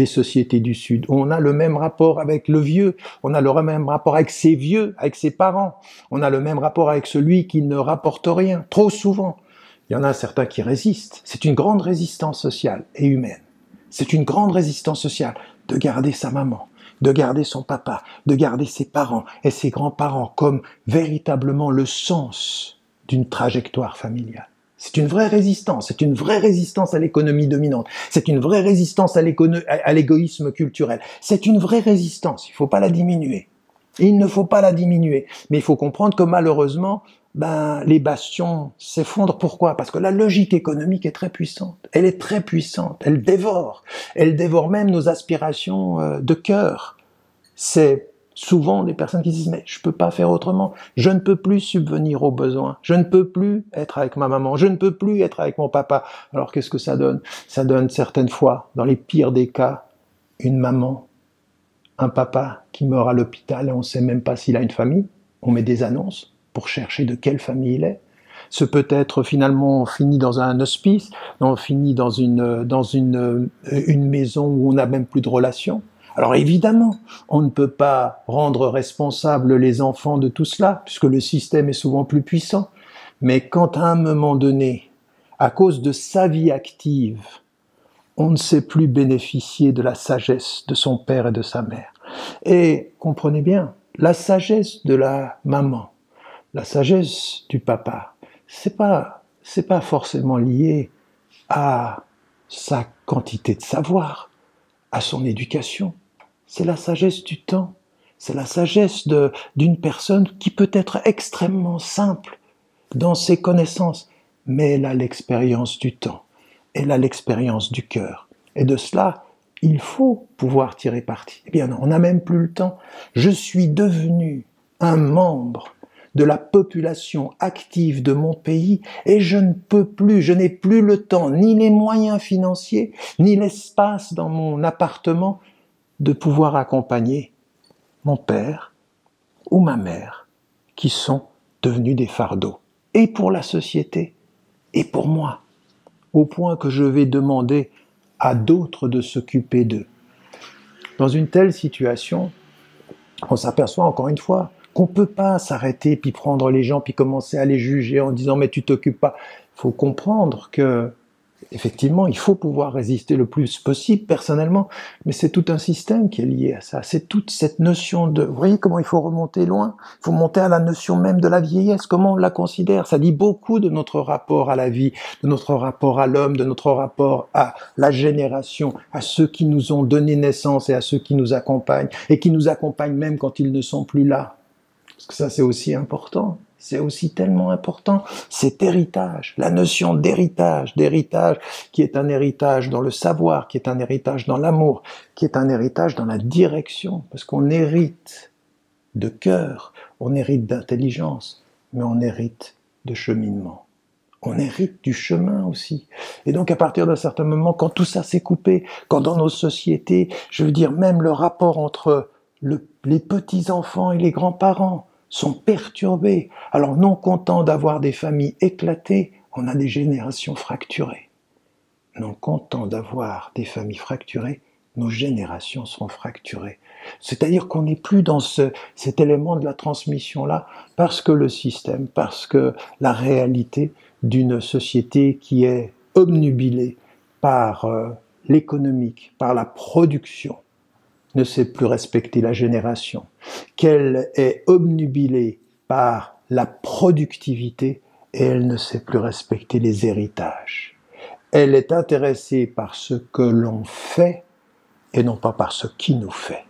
sociétés du Sud. On a le même rapport avec le vieux, on a le même rapport avec ses vieux, avec ses parents, on a le même rapport avec celui qui ne rapporte rien, trop souvent. Il y en a certains qui résistent. C'est une grande résistance sociale et humaine. C'est une grande résistance sociale de garder sa maman, de garder son papa, de garder ses parents et ses grands-parents comme véritablement le sens d'une trajectoire familiale. C'est une vraie résistance. C'est une vraie résistance à l'économie dominante. C'est une vraie résistance à l'égoïsme culturel. C'est une vraie résistance. Il ne faut pas la diminuer. Il ne faut pas la diminuer. Mais il faut comprendre que malheureusement, les bastions s'effondrent. Pourquoi? Parce que la logique économique est très puissante. Elle est très puissante. Elle dévore. Elle dévore même nos aspirations de cœur. C'est souvent des personnes qui disent « mais je peux pas faire autrement, je ne peux plus subvenir aux besoins, je ne peux plus être avec ma maman, je ne peux plus être avec mon papa ». Alors qu'est-ce que ça donne? Ça donne certaines fois, dans les pires des cas, une maman, un papa qui meurt à l'hôpital et on ne sait même pas s'il a une famille. On met des annonces pour chercher de quelle famille il est. Ce peut être finalement fini dans un hospice, fini dans une maison où on n'a même plus de relation. Alors évidemment, on ne peut pas rendre responsables les enfants de tout cela, puisque le système est souvent plus puissant. Mais quand à un moment donné, à cause de sa vie active, on ne sait plus bénéficier de la sagesse de son père et de sa mère. Et comprenez bien, la sagesse de la maman, la sagesse du papa, c'est pas forcément lié à sa quantité de savoir, à son éducation. C'est la sagesse du temps, c'est la sagesse d'une personne qui peut être extrêmement simple dans ses connaissances, mais elle a l'expérience du temps, elle a l'expérience du cœur. Et de cela, il faut pouvoir tirer parti. Eh bien non, on n'a même plus le temps. Je suis devenu un membre de la population active de mon pays et je ne peux plus, je n'ai plus le temps, ni les moyens financiers, ni l'espace dans mon appartement de pouvoir accompagner mon père ou ma mère qui sont devenus des fardeaux, et pour la société, et pour moi, au point que je vais demander à d'autres de s'occuper d'eux. Dans une telle situation, on s'aperçoit encore une fois qu'on ne peut pas s'arrêter puis prendre les gens puis commencer à les juger en disant « mais tu t'occupes pas ». Il faut comprendre que effectivement, il faut pouvoir résister le plus possible personnellement, mais c'est tout un système qui est lié à ça. C'est toute cette notion de... Vous voyez comment il faut remonter loin? Il faut monter à la notion même de la vieillesse, comment on la considère. Ça dit beaucoup de notre rapport à la vie, de notre rapport à l'homme, de notre rapport à la génération, à ceux qui nous ont donné naissance et à ceux qui nous accompagnent, et qui nous accompagnent même quand ils ne sont plus là. Parce que ça, c'est aussi important. C'est aussi tellement important, cet héritage, la notion d'héritage qui est un héritage dans le savoir, qui est un héritage dans l'amour, qui est un héritage dans la direction, parce qu'on hérite de cœur, on hérite d'intelligence, mais on hérite de cheminement. On hérite du chemin aussi. Et donc à partir d'un certain moment, quand tout ça s'est coupé, quand dans nos sociétés, je veux dire même le rapport entre les petits-enfants et les grands-parents, sont perturbés. Alors non content d'avoir des familles éclatées, on a des générations fracturées. Non content d'avoir des familles fracturées, nos générations seront fracturées. C'est-à-dire qu'on n'est plus dans cet élément de la transmission-là, parce que le système, parce que la réalité d'une société qui est obnubilée par l'économique, par la production, ne sait plus respecter la génération, qu'elle est obnubilée par la productivité et elle ne sait plus respecter les héritages. Elle est intéressée par ce que l'on fait et non pas par ce qui nous fait.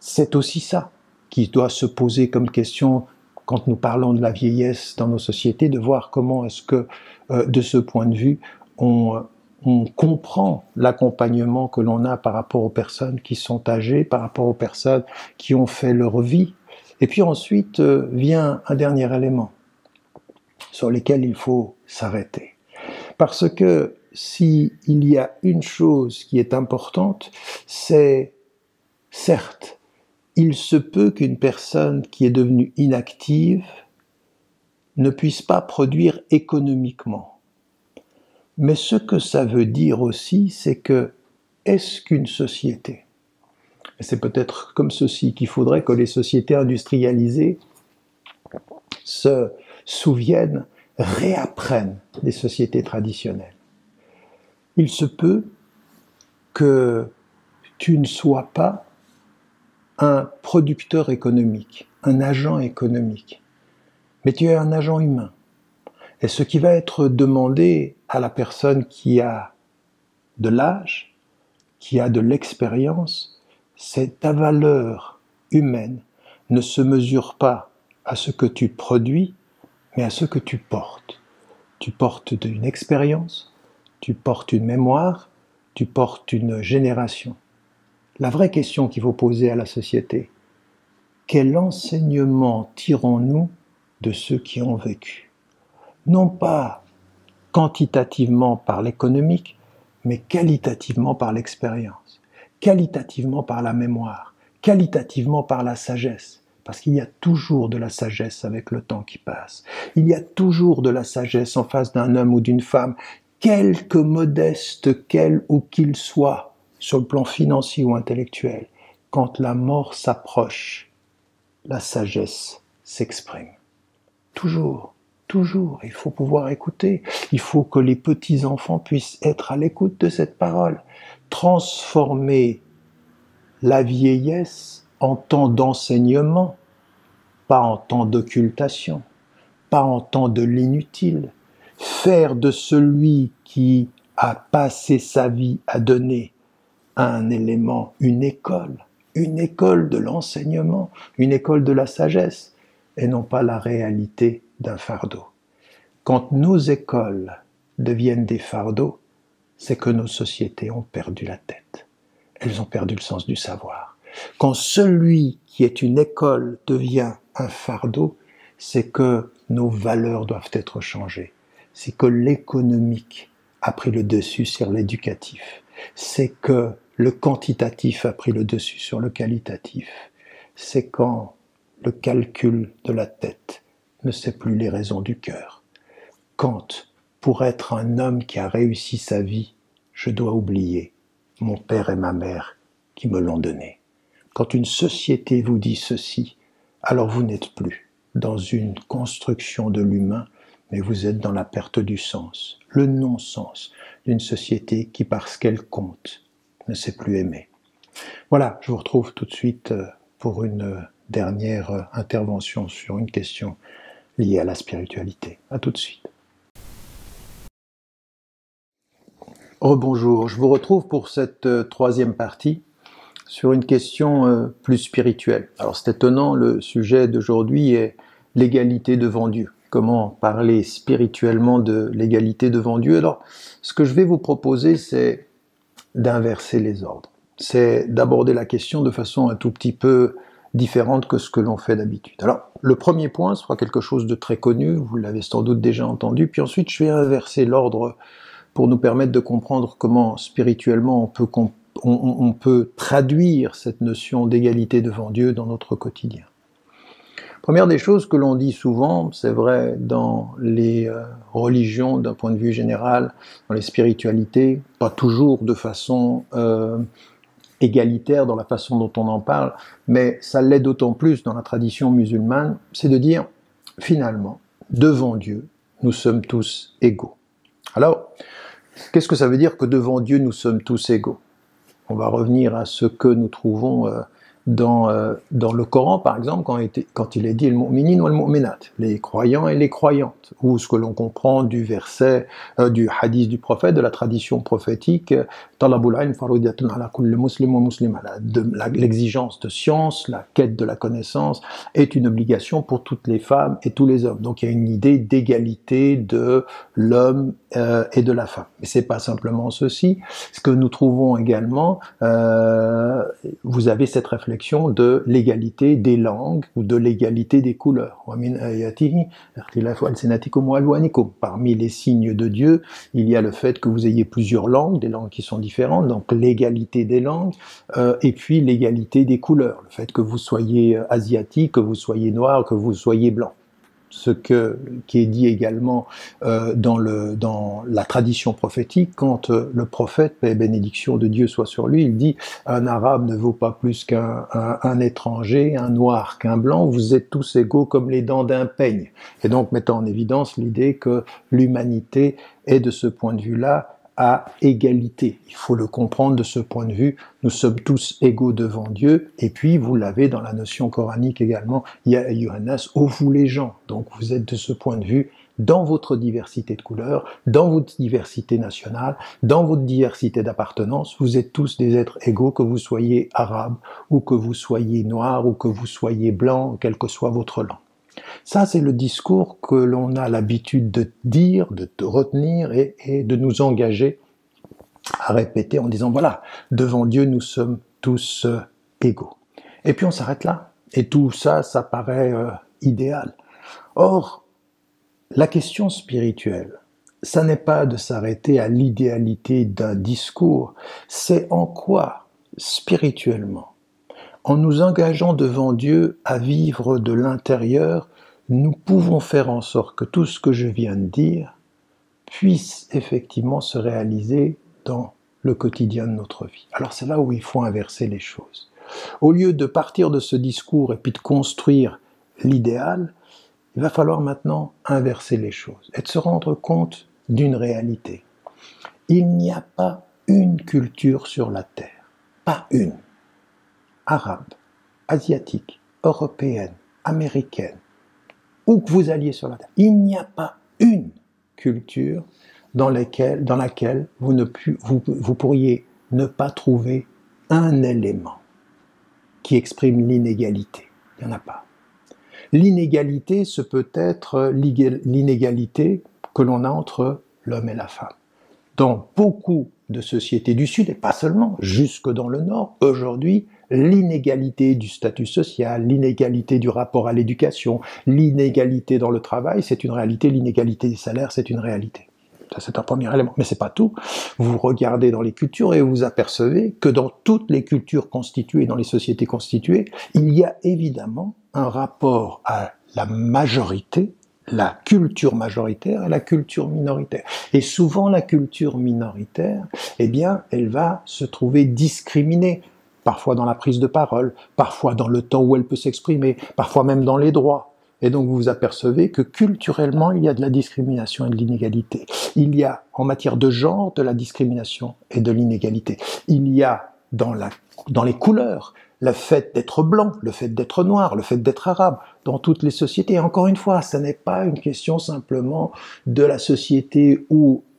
C'est aussi ça qui doit se poser comme question quand nous parlons de la vieillesse dans nos sociétés, de voir comment est-ce que, de ce point de vue, on comprend l'accompagnement que l'on a par rapport aux personnes qui sont âgées, par rapport aux personnes qui ont fait leur vie. Et puis ensuite vient un dernier élément sur lequel il faut s'arrêter. Parce que s'il y a une chose qui est importante, c'est, certes, il se peut qu'une personne qui est devenue inactive ne puisse pas produire économiquement. Mais ce que ça veut dire aussi, c'est que, est-ce qu'une société, et c'est peut-être comme ceci qu'il faudrait que les sociétés industrialisées se souviennent, réapprennent des sociétés traditionnelles. Il se peut que tu ne sois pas un producteur économique, un agent économique, mais tu es un agent humain. Et ce qui va être demandé à la personne qui a de l'âge, qui a de l'expérience, c'est ta valeur humaine ne se mesure pas à ce que tu produis, mais à ce que tu portes. Tu portes une expérience, tu portes une mémoire, tu portes une génération. La vraie question qu'il faut poser à la société, quel enseignement tirons-nous de ceux qui ont vécu? Non pas quantitativement par l'économique, mais qualitativement par l'expérience, qualitativement par la mémoire, qualitativement par la sagesse. Parce qu'il y a toujours de la sagesse avec le temps qui passe. Il y a toujours de la sagesse en face d'un homme ou d'une femme, quelque modeste qu'elle ou qu'il soit, sur le plan financier ou intellectuel. Quand la mort s'approche, la sagesse s'exprime. Toujours. Toujours, il faut pouvoir écouter. Il faut que les petits-enfants puissent être à l'écoute de cette parole. Transformer la vieillesse en temps d'enseignement, pas en temps d'occultation, pas en temps de l'inutile. Faire de celui qui a passé sa vie à donner un élément, une école de l'enseignement, une école de la sagesse, et non pas la réalité d'un fardeau. Quand nos écoles deviennent des fardeaux, c'est que nos sociétés ont perdu la tête. Elles ont perdu le sens du savoir. Quand celui qui est une école devient un fardeau, c'est que nos valeurs doivent être changées. C'est que l'économique a pris le dessus sur l'éducatif. C'est que le quantitatif a pris le dessus sur le qualitatif. C'est quand le calcul de la tête ne sait plus les raisons du cœur. Quand, pour être un homme qui a réussi sa vie, je dois oublier mon père et ma mère qui me l'ont donné. Quand une société vous dit ceci, alors vous n'êtes plus dans une construction de l'humain, mais vous êtes dans la perte du sens, le non-sens d'une société qui, parce qu'elle compte, ne sait plus aimer. Voilà, je vous retrouve tout de suite pour une dernière intervention sur une question liée à la spiritualité. À tout de suite. Rebonjour, je vous retrouve pour cette troisième partie sur une question plus spirituelle. Alors c'est étonnant, le sujet d'aujourd'hui est l'égalité devant Dieu. Comment parler spirituellement de l'égalité devant Dieu? Alors, ce que je vais vous proposer, c'est d'inverser les ordres. C'est d'aborder la question de façon un tout petit peu différente que ce que l'on fait d'habitude. Alors, le premier point sera quelque chose de très connu, vous l'avez sans doute déjà entendu, puis ensuite je vais inverser l'ordre pour nous permettre de comprendre comment spirituellement on peut traduire cette notion d'égalité devant Dieu dans notre quotidien. Première des choses que l'on dit souvent, c'est vrai dans les religions d'un point de vue général, dans les spiritualités, pas toujours de façon égalitaire dans la façon dont on en parle, mais ça l'est d'autant plus dans la tradition musulmane, c'est de dire, finalement, devant Dieu, nous sommes tous égaux. Alors, qu'est-ce que ça veut dire que devant Dieu, nous sommes tous égaux? On va revenir à ce que nous trouvons dans le Coran, par exemple, quand il est dit « al-mu'minin ou al-mu'minat », les croyants et les croyantes, ou ce que l'on comprend du verset, du hadith du prophète, de la tradition prophétique, « talabul ilm farudatun ala kulli muslim wa muslima », l'exigence de science, la quête de la connaissance, est une obligation pour toutes les femmes et tous les hommes. Donc il y a une idée d'égalité de l'homme et de la femme. Mais c'est pas simplement ceci. Ce que nous trouvons également, vous avez cette réflexion de l'égalité des langues ou de l'égalité des couleurs. Parmi les signes de Dieu, il y a le fait que vous ayez plusieurs langues, des langues qui sont différentes, donc l'égalité des langues, et puis l'égalité des couleurs, le fait que vous soyez asiatique, que vous soyez noir, que vous soyez blanc. Ce qui est dit également dans la tradition prophétique, quand le prophète, paix et bénédiction de Dieu soit sur lui, il dit « Un arabe ne vaut pas plus qu'un étranger, un noir qu'un blanc, vous êtes tous égaux comme les dents d'un peigne ». Et donc mettant en évidence l'idée que l'humanité est de ce point de vue-là à égalité. Il faut le comprendre de ce point de vue. Nous sommes tous égaux devant Dieu. Et puis, vous l'avez dans la notion coranique également, « Ya ayyuhannas » ô vous les gens. Donc, vous êtes de ce point de vue dans votre diversité de couleurs, dans votre diversité nationale, dans votre diversité d'appartenance. Vous êtes tous des êtres égaux, que vous soyez arabe, ou que vous soyez noir, ou que vous soyez blanc, quelle que soit votre langue. Ça, c'est le discours que l'on a l'habitude de dire, de retenir et de nous engager à répéter en disant, voilà, devant Dieu, nous sommes tous égaux. Et puis on s'arrête là. Et tout ça, ça paraît idéal. Or, la question spirituelle, ça n'est pas de s'arrêter à l'idéalité d'un discours, c'est en quoi, spirituellement, en nous engageant devant Dieu à vivre de l'intérieur, nous pouvons faire en sorte que tout ce que je viens de dire puisse effectivement se réaliser dans le quotidien de notre vie. Alors c'est là où il faut inverser les choses. Au lieu de partir de ce discours et puis de construire l'idéal, il va falloir maintenant inverser les choses et de se rendre compte d'une réalité. Il n'y a pas une culture sur la Terre, pas une, arabe, asiatique, européenne, américaine, où que vous alliez sur la Terre, il n'y a pas une culture dans laquelle vous pourriez ne pas trouver un élément qui exprime l'inégalité. Il n'y en a pas. L'inégalité, ce peut être l'inégalité que l'on a entre l'homme et la femme. Dans beaucoup de sociétés du Sud, et pas seulement, jusque dans le Nord, aujourd'hui, l'inégalité du statut social, l'inégalité du rapport à l'éducation, l'inégalité dans le travail, c'est une réalité, l'inégalité des salaires, c'est une réalité. Ça, c'est un premier élément. Mais c'est pas tout. Vous regardez dans les cultures et vous apercevez que dans toutes les cultures constituées, dans les sociétés constituées, il y a évidemment un rapport à la majorité, la culture majoritaire et la culture minoritaire. Et souvent, la culture minoritaire, eh bien, elle va se trouver discriminée, parfois dans la prise de parole, parfois dans le temps où elle peut s'exprimer, parfois même dans les droits. Et donc vous vous apercevez que culturellement, il y a de la discrimination et de l'inégalité. Il y a, en matière de genre, de la discrimination et de l'inégalité. Il y a dans les couleurs, le fait d'être blanc, le fait d'être noir, le fait d'être arabe, dans toutes les sociétés. Et encore une fois, ce n'est pas une question simplement de la société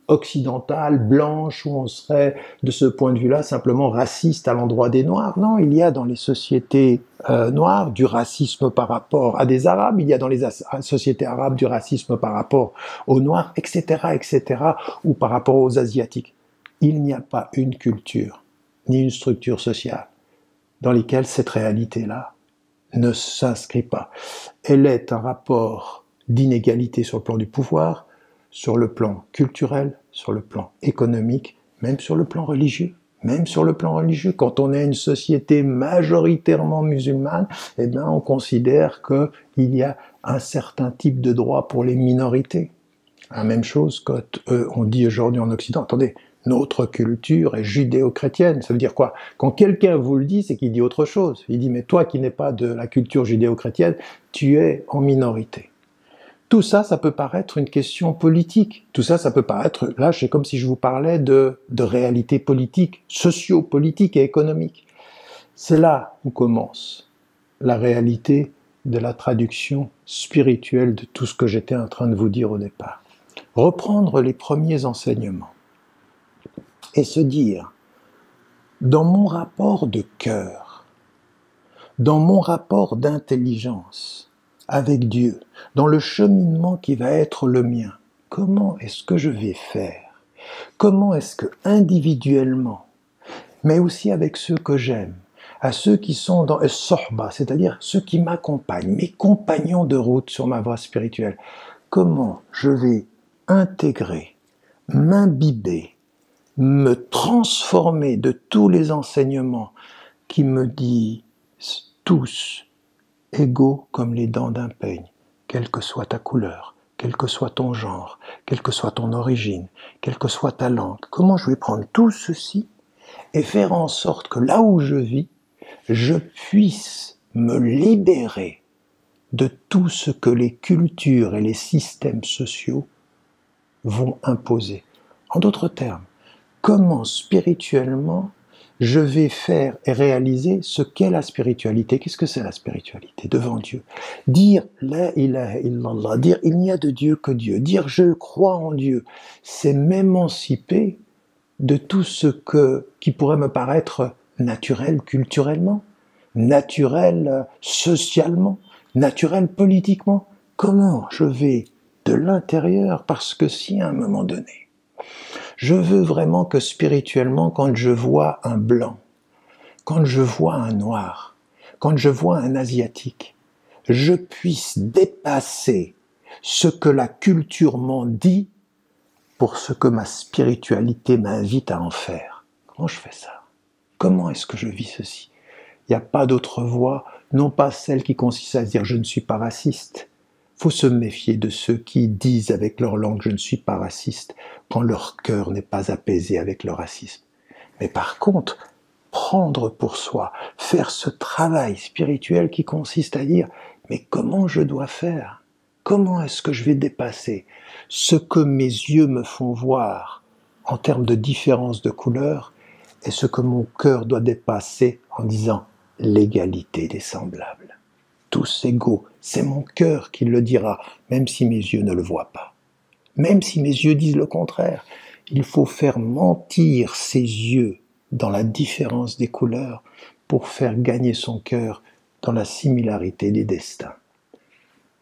occidentale, blanche, où on serait, de ce point de vue-là, simplement raciste à l'endroit des Noirs. Non, il y a dans les sociétés noires du racisme par rapport à des Arabes, il y a dans les sociétés arabes du racisme par rapport aux Noirs, etc., ou par rapport aux Asiatiques. Il n'y a pas une culture, ni une structure sociale dans lesquelles cette réalité-là ne s'inscrit pas. Elle est un rapport d'inégalité sur le plan du pouvoir, sur le plan culturel, sur le plan économique, même sur le plan religieux. Même sur le plan religieux, quand on est une société majoritairement musulmane, eh bien, on considère qu'il y a un certain type de droit pour les minorités. La même chose quand on dit aujourd'hui en Occident, attendez, notre culture est judéo-chrétienne. Ça veut dire quoi? Quand quelqu'un vous le dit, c'est qu'il dit autre chose. Il dit, mais toi qui n'es pas de la culture judéo-chrétienne, tu es en minorité. Tout ça, ça peut paraître une question politique. Tout ça, ça peut paraître, là, c'est comme si je vous parlais de réalité politique, socio-politique et économique. C'est là où commence la réalité de la traduction spirituelle de tout ce que j'étais en train de vous dire au départ. Reprendre les premiers enseignements et se dire, dans mon rapport de cœur, dans mon rapport d'intelligence avec Dieu, dans le cheminement qui va être le mien, comment est-ce que je vais faire? Comment est-ce que individuellement, mais aussi avec ceux que j'aime, à ceux qui sont dans as-sohba, c'est-à-dire ceux qui m'accompagnent, mes compagnons de route sur ma voie spirituelle, comment je vais intégrer, m'imbiber, me transformer de tous les enseignements qui me disent tous égaux comme les dents d'un peigne, quelle que soit ta couleur, quel que soit ton genre, quelle que soit ton origine, quelle que soit ta langue. Comment je vais prendre tout ceci et faire en sorte que là où je vis, je puisse me libérer de tout ce que les cultures et les systèmes sociaux vont imposer. En d'autres termes, comment spirituellement je vais faire et réaliser ce qu'est la spiritualité. Qu'est-ce que c'est la spiritualité devant Dieu? Dire la ilaha illallah, dire il n'y a de Dieu que Dieu, dire je crois en Dieu, c'est m'émanciper de tout ce qui pourrait me paraître naturel culturellement, naturel socialement, naturel politiquement. Comment je vais de l'intérieur? Parce que si à un moment donné, je veux vraiment que spirituellement, quand je vois un blanc, quand je vois un noir, quand je vois un asiatique, je puisse dépasser ce que la culture m'en dit pour ce que ma spiritualité m'invite à en faire. Comment je fais ça? Comment est-ce que je vis ceci? Il n'y a pas d'autre voie, non pas celle qui consiste à dire je ne suis pas raciste. Il faut se méfier de ceux qui disent avec leur langue je ne suis pas raciste quand leur cœur n'est pas apaisé avec le racisme. Mais par contre, prendre pour soi, faire ce travail spirituel qui consiste à dire mais comment je dois faire? Comment est-ce que je vais dépasser ce que mes yeux me font voir en termes de différence de couleur et ce que mon cœur doit dépasser en disant l'égalité des semblables. Tous égaux, c'est mon cœur qui le dira, même si mes yeux ne le voient pas. Même si mes yeux disent le contraire, il faut faire mentir ses yeux dans la différence des couleurs pour faire gagner son cœur dans la similarité des destins.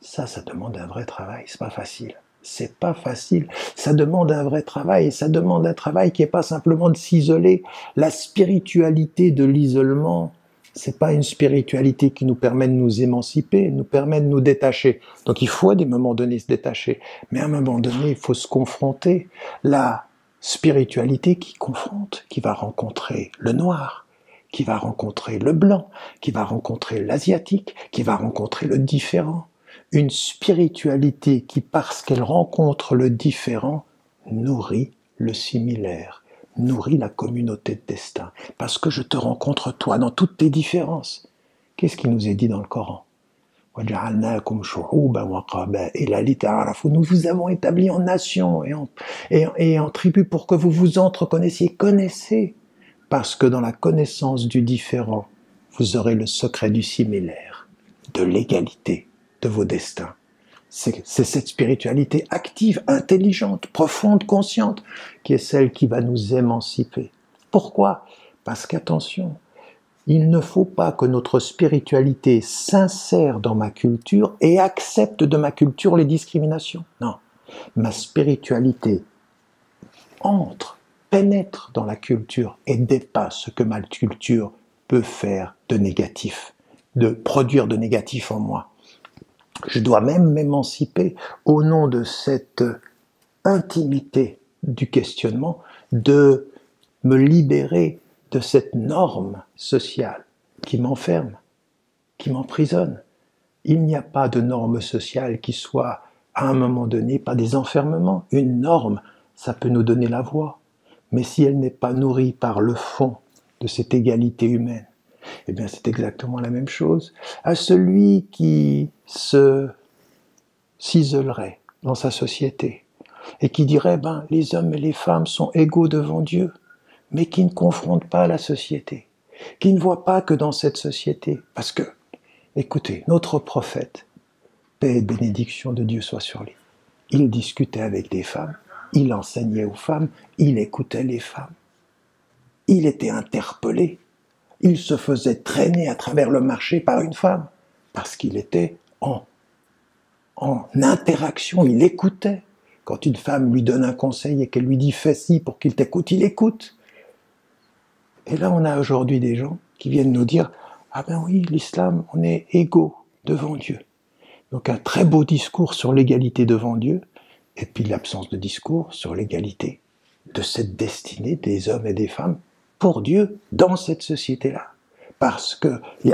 Ça demande un vrai travail, c'est pas facile. C'est pas facile, ça demande un vrai travail, et ça demande un travail qui n'est pas simplement de s'isoler. La spiritualité de l'isolement, c'est pas une spiritualité qui nous permet de nous émanciper, nous permet de nous détacher. Donc il faut à des moments donnés se détacher, mais à un moment donné, il faut se confronter. La spiritualité qui confronte, qui va rencontrer le noir, qui va rencontrer le blanc, qui va rencontrer l'asiatique, qui va rencontrer le différent. Une spiritualité qui, parce qu'elle rencontre le différent, nourrit le similaire, nourrit la communauté de destin. Parce que je te rencontre toi dans toutes tes différences. Qu'est-ce qui nous est dit dans le Coran? Nous vous avons établis en nations et en tribus pour que vous vous entreconnaissiez. Connaissez, parce que dans la connaissance du différent, vous aurez le secret du similaire, de l'égalité de vos destins. C'est cette spiritualité active, intelligente, profonde, consciente, qui est celle qui va nous émanciper. Pourquoi? Parce qu'attention, il ne faut pas que notre spiritualité s'insère dans ma culture et accepte de ma culture les discriminations. Non, ma spiritualité entre, pénètre dans la culture et dépasse ce que ma culture peut faire de négatif, de produire de négatif en moi. Je dois même m'émanciper au nom de cette intimité du questionnement, de me libérer de cette norme sociale qui m'enferme, qui m'emprisonne. Il n'y a pas de norme sociale qui soit, à un moment donné, pas des enfermements. Une norme, ça peut nous donner la voie. Mais si elle n'est pas nourrie par le fond de cette égalité humaine, eh bien c'est exactement la même chose. À celui qui s'isolerait dans sa société et qui dirait les hommes et les femmes sont égaux devant Dieu, mais qui ne confronte pas la société, qui ne voit pas que dans cette société. Parce que, écoutez, notre prophète, paix et bénédiction de Dieu soit sur lui, il discutait avec des femmes, il enseignait aux femmes, il écoutait les femmes, il était interpellé. Il se faisait traîner à travers le marché par une femme, parce qu'il était en interaction, il écoutait. Quand une femme lui donne un conseil et qu'elle lui dit « fais ci pour qu'il t'écoute », il écoute. Et là, on a aujourd'hui des gens qui viennent nous dire « ah ben oui, l'islam, on est égaux devant Dieu ». Donc un très beau discours sur l'égalité devant Dieu, et puis l'absence de discours sur l'égalité de cette destinée des hommes et des femmes pour Dieu dans cette société-là. Parce que les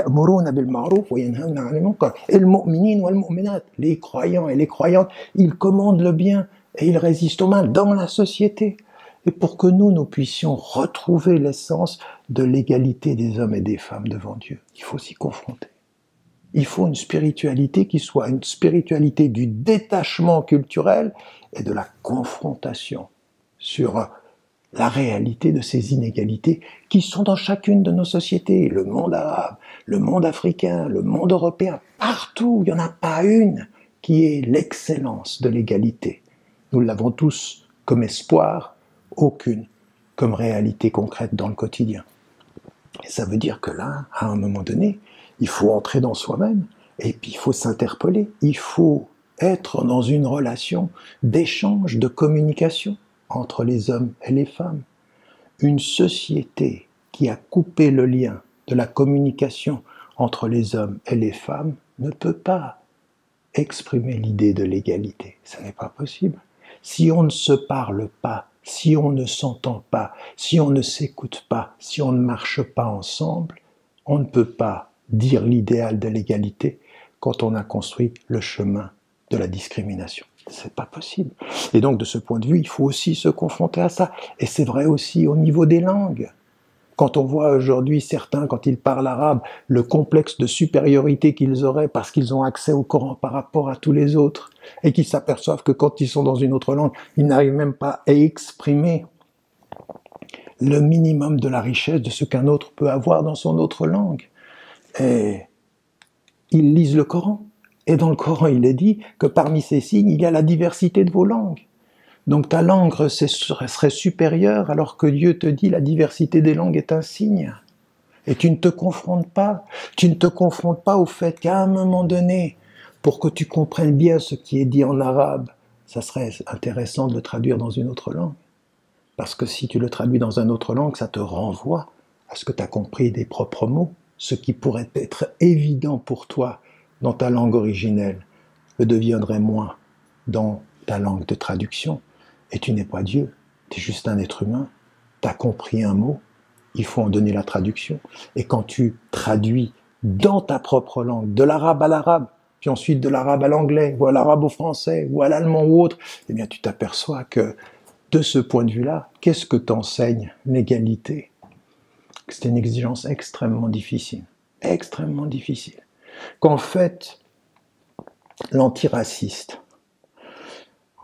croyants et les croyantes, ils commandent le bien et ils résistent au mal dans la société. Et pour que nous puissions retrouver l'essence de l'égalité des hommes et des femmes devant Dieu, il faut s'y confronter. Il faut une spiritualité qui soit une spiritualité du détachement culturel et de la confrontation sur la réalité de ces inégalités qui sont dans chacune de nos sociétés, le monde arabe, le monde africain, le monde européen, partout, il n'y en a pas une qui est l'excellence de l'égalité. Nous l'avons tous comme espoir, aucune comme réalité concrète dans le quotidien. Et ça veut dire que là, à un moment donné, il faut entrer dans soi-même, et puis il faut s'interpeller, il faut être dans une relation d'échange, de communication entre les hommes et les femmes. Une société qui a coupé le lien de la communication entre les hommes et les femmes ne peut pas exprimer l'idée de l'égalité. Ce n'est pas possible. Si on ne se parle pas, si on ne s'entend pas, si on ne s'écoute pas, si on ne marche pas ensemble, on ne peut pas dire l'idéal de l'égalité quand on a construit le chemin de la discrimination. C'est pas possible. Et donc, de ce point de vue, il faut aussi se confronter à ça. Et c'est vrai aussi au niveau des langues. Quand on voit aujourd'hui certains, quand ils parlent arabe, le complexe de supériorité qu'ils auraient parce qu'ils ont accès au Coran par rapport à tous les autres, et qu'ils s'aperçoivent que quand ils sont dans une autre langue, ils n'arrivent même pas à exprimer le minimum de la richesse de ce qu'un autre peut avoir dans son autre langue. Et ils lisent le Coran. Et dans le Coran, il est dit que parmi ces signes, il y a la diversité de vos langues. Donc ta langue serait supérieure alors que Dieu te dit la diversité des langues est un signe. Et tu ne te confrontes pas. Tu ne te confrontes pas au fait qu'à un moment donné, pour que tu comprennes bien ce qui est dit en arabe, ça serait intéressant de le traduire dans une autre langue. Parce que si tu le traduis dans une autre langue, ça te renvoie à ce que tu as compris des propres mots. Ce qui pourrait être évident pour toi dans ta langue originelle le deviendrait moins dans ta langue de traduction. Et tu n'es pas Dieu, tu es juste un être humain. Tu as compris un mot, il faut en donner la traduction. Et quand tu traduis dans ta propre langue, de l'arabe à l'arabe, puis ensuite de l'arabe à l'anglais, ou à l'arabe au français, ou à l'allemand ou autre, eh bien tu t'aperçois que de ce point de vue-là, qu'est-ce que t'enseigne l'égalité? C'est une exigence extrêmement difficile. Extrêmement difficile. Qu'en fait, l'antiraciste,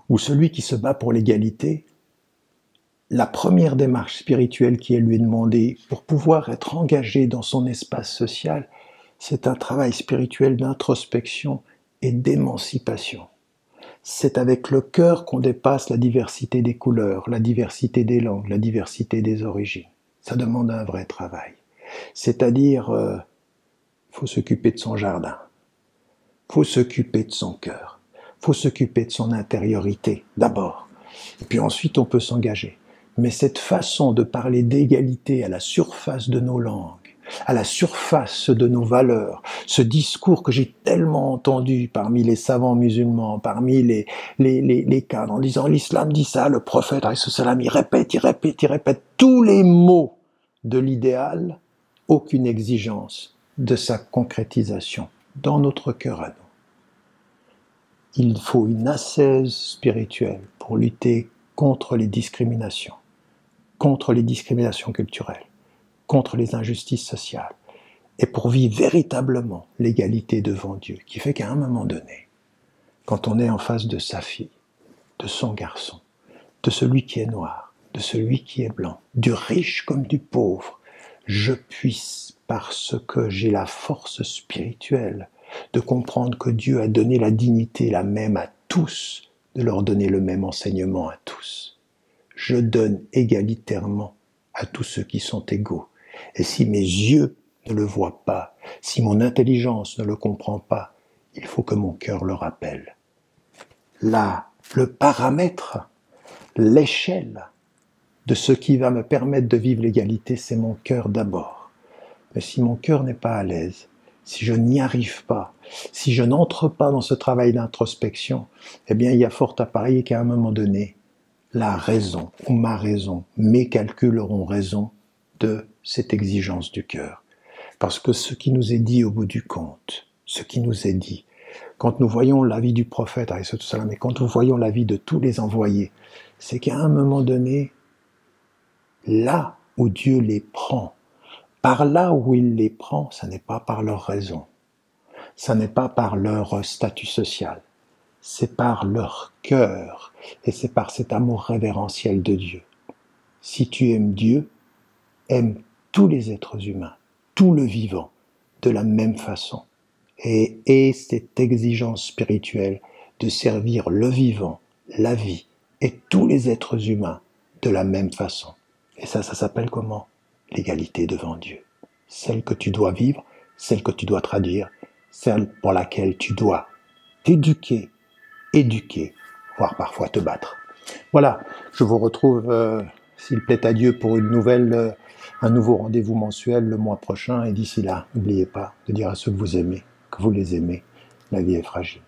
ou celui qui se bat pour l'égalité, la première démarche spirituelle qui est lui demandée pour pouvoir être engagé dans son espace social, c'est un travail spirituel d'introspection et d'émancipation. C'est avec le cœur qu'on dépasse la diversité des couleurs, la diversité des langues, la diversité des origines. Ça demande un vrai travail. C'est-à-dire, faut s'occuper de son jardin, faut s'occuper de son cœur, faut s'occuper de son intériorité d'abord, et puis ensuite on peut s'engager. Mais cette façon de parler d'égalité à la surface de nos langues, à la surface de nos valeurs, ce discours que j'ai tellement entendu parmi les savants musulmans, parmi les cadres, en disant l'islam dit ça, le prophète, il répète tous les mots de l'idéal, aucune exigence de sa concrétisation dans notre cœur à nous. Il faut une ascèse spirituelle pour lutter contre les discriminations culturelles, contre les injustices sociales, et pour vivre véritablement l'égalité devant Dieu, qui fait qu'à un moment donné, quand on est en face de sa fille, de son garçon, de celui qui est noir, de celui qui est blanc, du riche comme du pauvre, je puisse, parce que j'ai la force spirituelle de comprendre que Dieu a donné la dignité la même à tous, de leur donner le même enseignement à tous. Je donne égalitairement à tous ceux qui sont égaux. Et si mes yeux ne le voient pas, si mon intelligence ne le comprend pas, il faut que mon cœur le rappelle. Là, le paramètre, l'échelle de ce qui va me permettre de vivre l'égalité, c'est mon cœur d'abord. Mais si mon cœur n'est pas à l'aise, si je n'y arrive pas, si je n'entre pas dans ce travail d'introspection, eh bien, il y a fort à parier qu'à un moment donné, la raison ou ma raison, mes calculs auront raison de cette exigence du cœur. Parce que ce qui nous est dit au bout du compte, ce qui nous est dit, quand nous voyons la vie du prophète, et quand nous voyons la vie de tous les envoyés, c'est qu'à un moment donné, là où Dieu les prend, par là où il les prend, ça n'est pas par leur raison, ça n'est pas par leur statut social, c'est par leur cœur, et c'est par cet amour révérentiel de Dieu. Si tu aimes Dieu, aime tous les êtres humains, tout le vivant, de la même façon. Et cette exigence spirituelle de servir le vivant, la vie et tous les êtres humains de la même façon. Et ça s'appelle comment? L'égalité devant Dieu. Celle que tu dois vivre, celle que tu dois traduire, celle pour laquelle tu dois t'éduquer, éduquer, voire parfois te battre. Voilà, je vous retrouve, s'il plaît à Dieu, pour un nouveau rendez-vous mensuel le mois prochain. Et d'ici là, n'oubliez pas de dire à ceux que vous aimez, que vous les aimez. La vie est fragile.